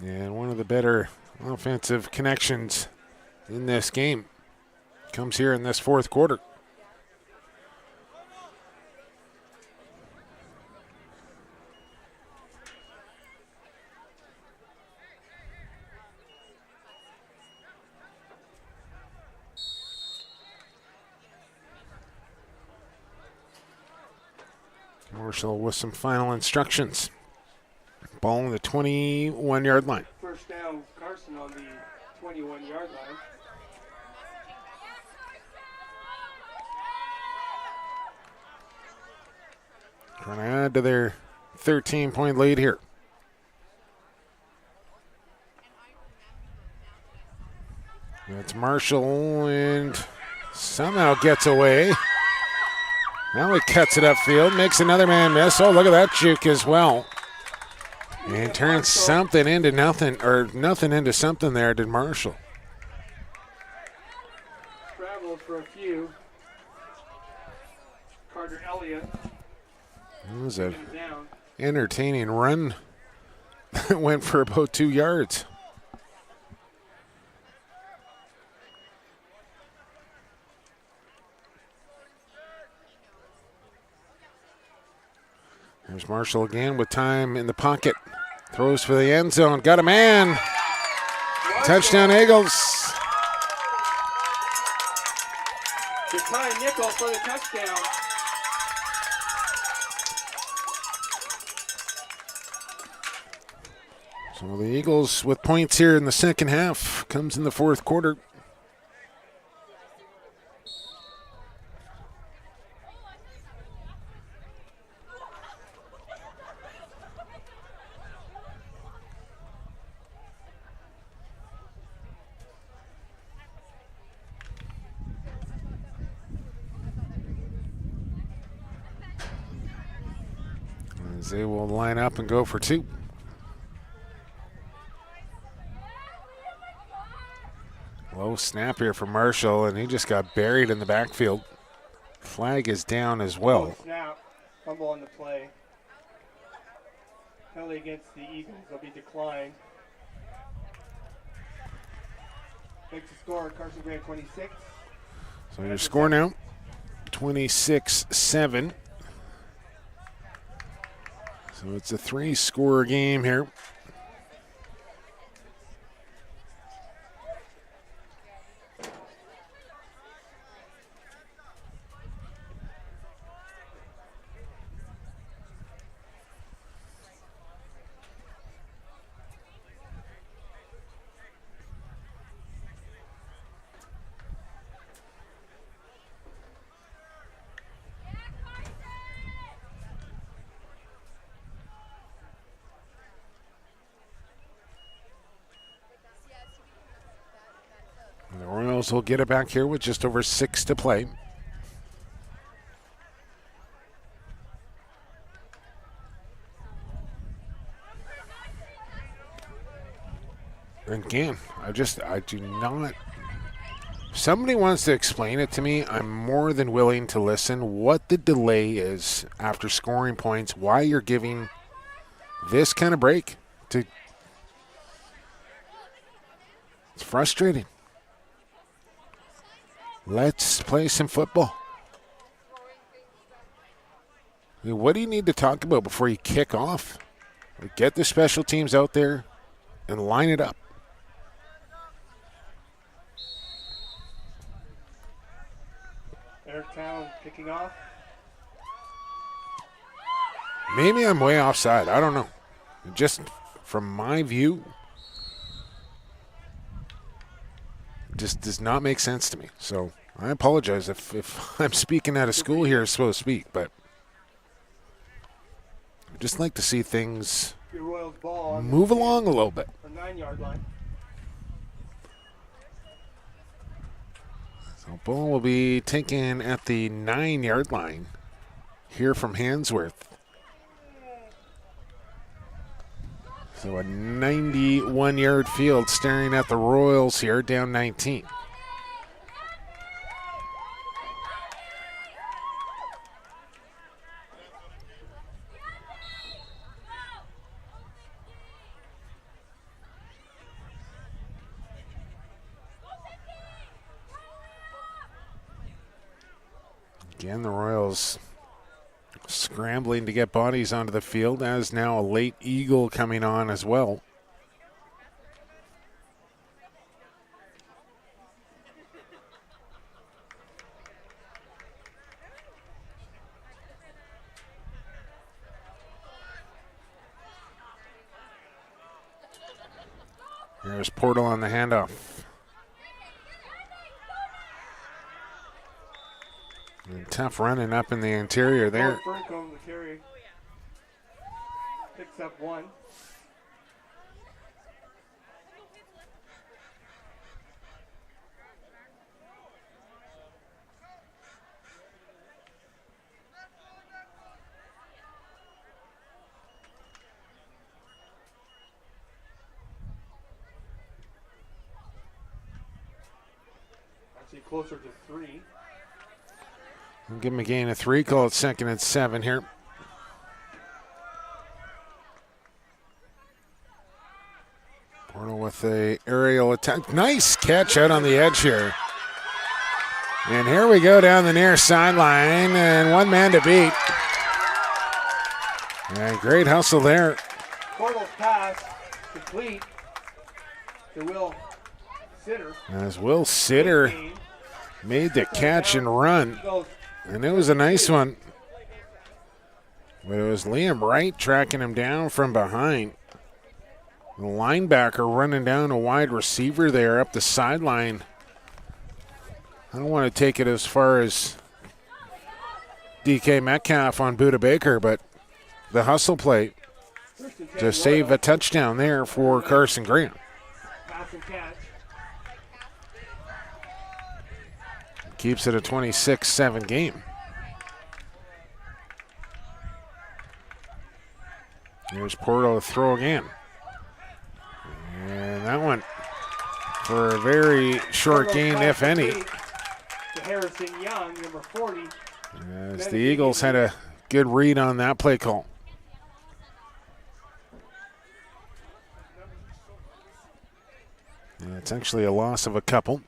And one of the better offensive connections in this game comes here in this fourth quarter. Marshall with some final instructions. Ball on the 21-yard line. First down, Carson on the 21-yard line. Trying to add to their 13-point lead here. It's Marshall, and somehow gets away. Now he cuts it upfield, makes another man miss. Oh, look at that juke as well. And turns something into nothing, or nothing into something there, did Marshall. Traveled for a few. Carter Elliott. It was an entertaining run that went for about 2 yards. There's Marshall again with time in the pocket. Throws for the end zone. Got a man. Touchdown, Eagles. Ty Nickel for the touchdown. So the Eagles with points here in the second half. Comes in the fourth quarter. As they will line up and go for two. Low snap here for Marshall, and he just got buried in the backfield. Flag is down as well. Low snap, fumble on the play. Penalty against the Eagles will be declined. Makes the score, Carson Graham 26. So your score now, 26-7. So it's a 3-score game here. Royals will get it back here with just over 6 to play. Again, I do not. If somebody wants to explain it to me, I'm more than willing to listen. What the delay is after scoring points, why you're giving this kind of break to. It's frustrating. Let's play some football. I mean, what do you need to talk about before you kick off? Get the special teams out there and line it up. Airtown kicking off. Maybe I'm way offside. I don't know. Just from my view, it just does not make sense to me. So I apologize if I'm speaking out of school here, so to speak, but I'd just like to see things move along a little bit. 9-yard line. So ball will be taken at the 9-yard line here from Handsworth. So a 91-yard field staring at the Royals here, down 19. Again, the Royals scrambling to get bodies onto the field, as now a late eagle coming on as well. There's Portal on the handoff. And tough running up in the interior there. Burncombe, the carry. Picks up 1. Actually closer to 3. We'll give him a gain of 3. Call it 2nd and 7 here. Portal with a aerial attack. Nice catch out on the edge here. And here we go down the near sideline, and one man to beat. And great hustle there. Portal's pass complete to Will Sitter. As Will Sitter made the catch and run. And it was a nice one. But it was Liam Wright tracking him down from behind. The linebacker running down a wide receiver there up the sideline. I don't want to take it as far as DK Metcalf on Buda Baker, but the hustle play to save a touchdown there for Carson Graham. Pass and catch. Keeps it a 26-7 game. Here's Portal to throw again. And that one for a very short gain, if any. To Harrison Young, number 40. As the Eagles had a good read on that play call. And it's actually a loss of a couple.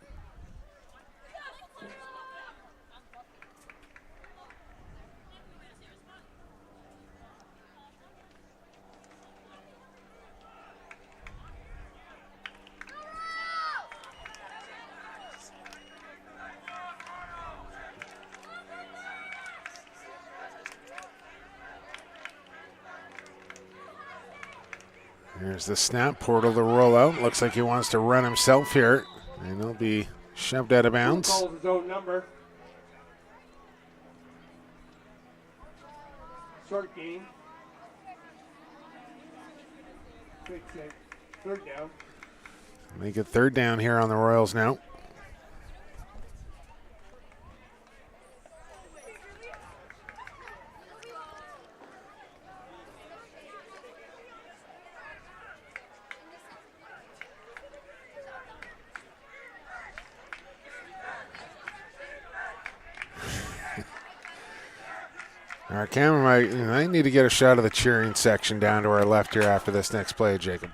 Here's the snap. Portal to roll out. Looks like he wants to run himself here. And he'll be shoved out of bounds. Calls his own number. Short gain. Quick save. 3rd down. Make it 3rd down here on the Royals now. Our camera might need to get a shot of the cheering section down to our left here after this next play, Jacob.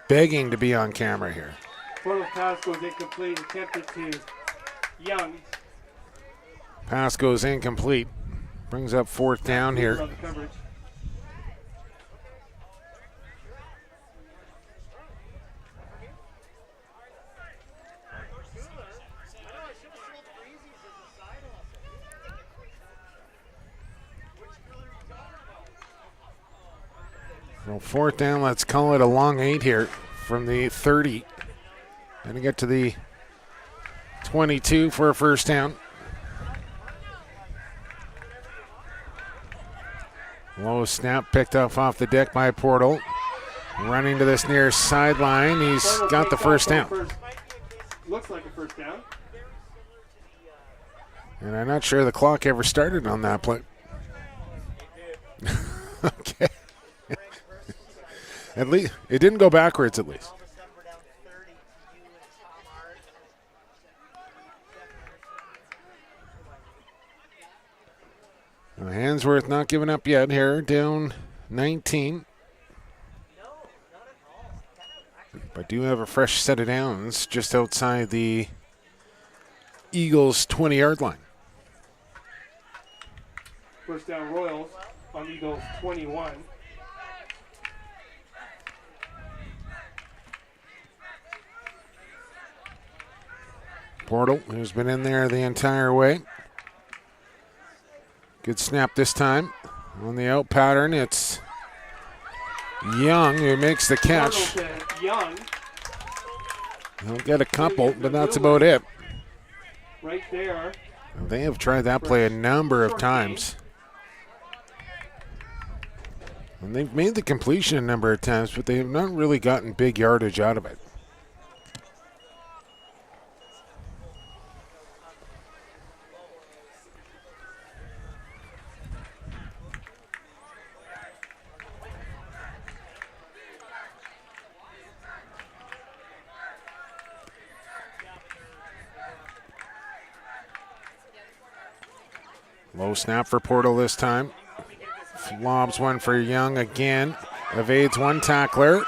Begging to be on camera here. Portal's pass goes incomplete, attempted to Young. Pass goes incomplete. Brings up 4th down here. On the coverage. Well, 4th down, let's call it a long 8 here from the 30. And to get to the 22 for a first down. Low snap picked off the deck by Portal. Running to this near sideline. He's got the first down. Looks like a first down. And I'm not sure the clock ever started on that play. Okay. At least it didn't go backwards, at least. Handsworth not giving up yet here, down 19. But do have a fresh set of downs just outside the Eagles' 20-yard line. First down Royals on Eagles 21. Portal, who's been in there the entire way. Good snap this time. On the out pattern, it's Young who makes the catch. Young. He'll get a couple, but that's about it. Right there. They have tried that play a number of times. And they've made the completion a number of times, but they have not really gotten big yardage out of it. Low snap for Portal this time. Lobs one for Young again. Evades one tackler.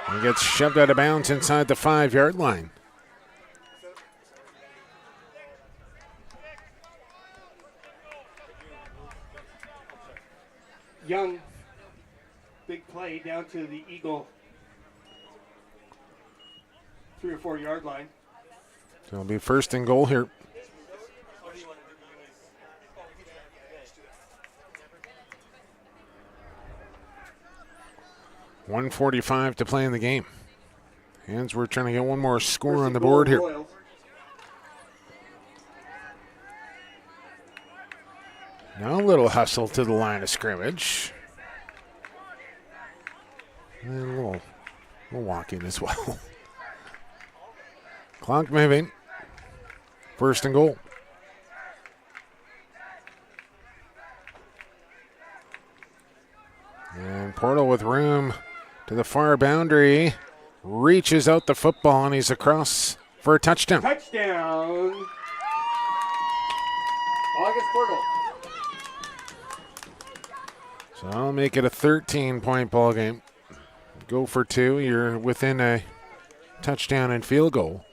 And gets shoved out of bounds inside the 5-yard line. Young, big play down to the Eagle 3 or 4 yard line. So it'll be 1st and goal here. .145 to play in the game. Handsworth trying to get one more score on the board here. Royals. Now a little hustle to the line of scrimmage. And a little walking as well. Clock moving. 1st and goal. And Portal with room to the far boundary. Reaches out the football and he's across for a touchdown. Touchdown. August Portal. So I'll make it a 13-point ball game. Go for 2. You're within a touchdown and field goal.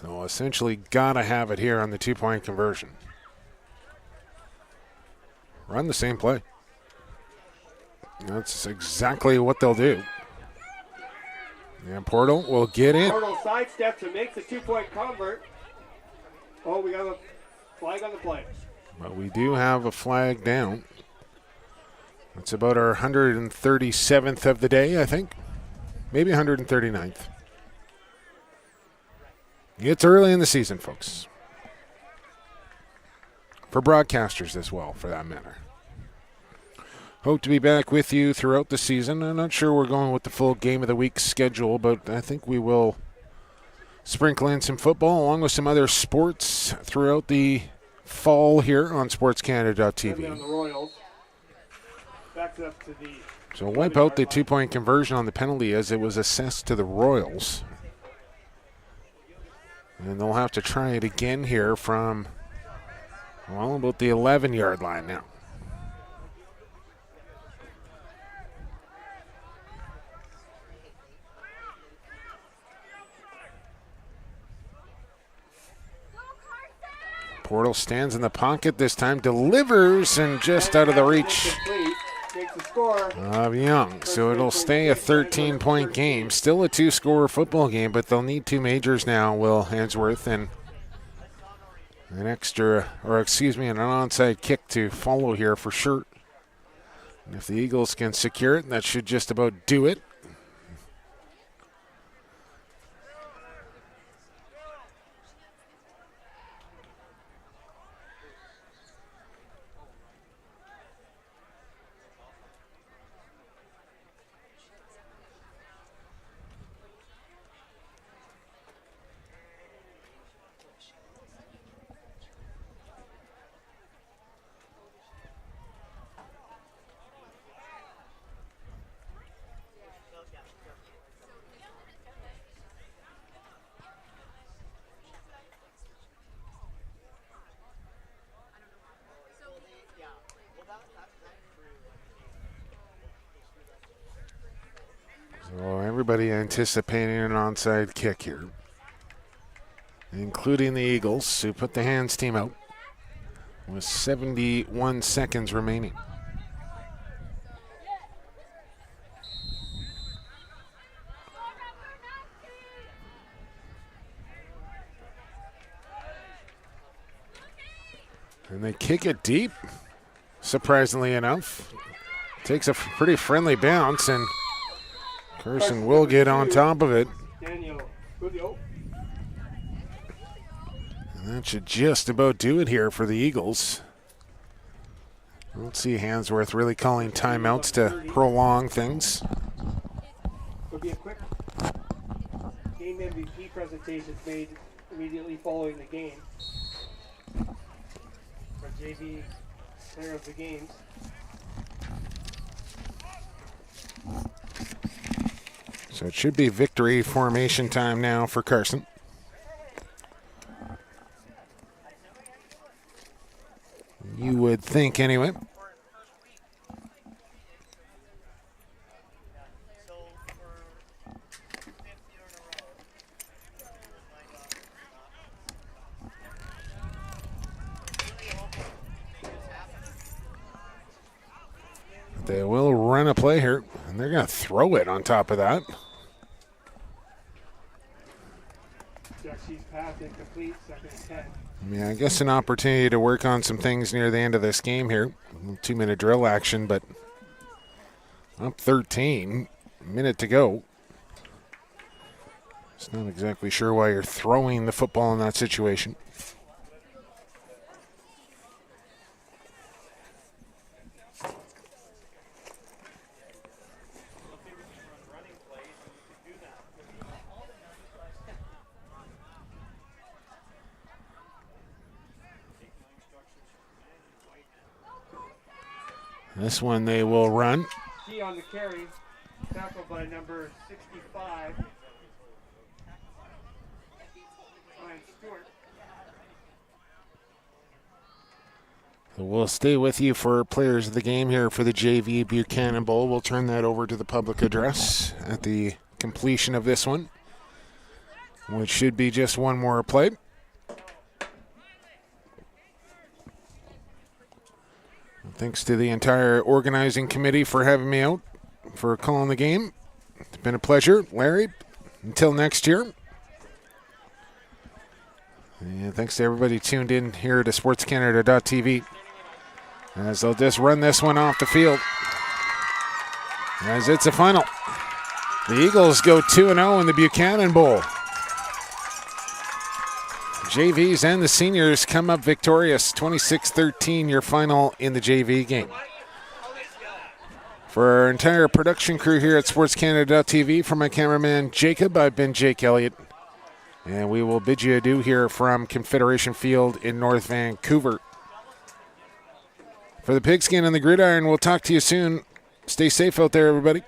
So essentially got to have it here on the 2-point conversion. Run the same play. That's exactly what they'll do. And Portal will get in. Portal sidesteps and makes a 2-point convert. Oh, we got a flag on the play. But we do have a flag down. It's about our 137th of the day, I think. Maybe 139th. It's early in the season, folks. for broadcasters as well, for that matter. Hope to be back with you throughout the season. I'm not sure we're going with the full Game of the Week schedule, but I think we will sprinkle in some football along with some other sports throughout the fall here on SportsCanada.TV. On the Royals. Backs up to the So wipe out the 2-point conversion on the penalty as it was assessed to the Royals. And they'll have to try it again here from, well, about the 11-yard line now. Portal stands in the pocket this time, delivers, and just out of the reach of Young. So it'll stay a 13-point game. Still a 2-score football game, but they'll need 2 majors now, Will Handsworth, and an extra, or excuse me, an onside kick to follow here for sure. And if the Eagles can secure it, that should just about do it. So everybody anticipating an onside kick here, including the Eagles, who put the hands team out with 71 seconds remaining. And they kick it deep, surprisingly enough. Takes a pretty friendly bounce, and Carson will get on top of it. And that should just about do it here for the Eagles. I don't see Handsworth really calling timeouts to prolong things. There'll be a quick game MVP presentation made immediately following the game. For JV player of the games. So it should be victory formation time now for Carson. You would think anyway. They will run a play here, and they're going to throw it on top of that. Pass incomplete, 2nd and 10. Yeah, I guess an opportunity to work on some things near the end of this game here. 2-minute drill action, but up 13, minute to go. Just not exactly sure why you're throwing the football in that situation. This one they will run. Key on the carry, tackled by number 65. Ryan Stewart. So we'll stay with you for players of the game here for the JV Buchanan Bowl. We'll turn that over to the public address at the completion of this one, which should be just one more play. Thanks to the entire organizing committee for having me out for calling the game. It's been a pleasure, Larry. Until next year. And thanks to everybody tuned in here to SportsCanada.TV. As they'll just run this one off the field. As it's a final. The Eagles go 2-0 in the Buchanan Bowl. JVs and the seniors come up victorious, 26-13, your final in the JV game. For our entire production crew here at SportsCanada.TV, for my cameraman Jacob, I've been Jake Elliott. And we will bid you adieu here from Confederation Field in North Vancouver. For the Pigskin and the Gridiron, we'll talk to you soon. Stay safe out there, everybody.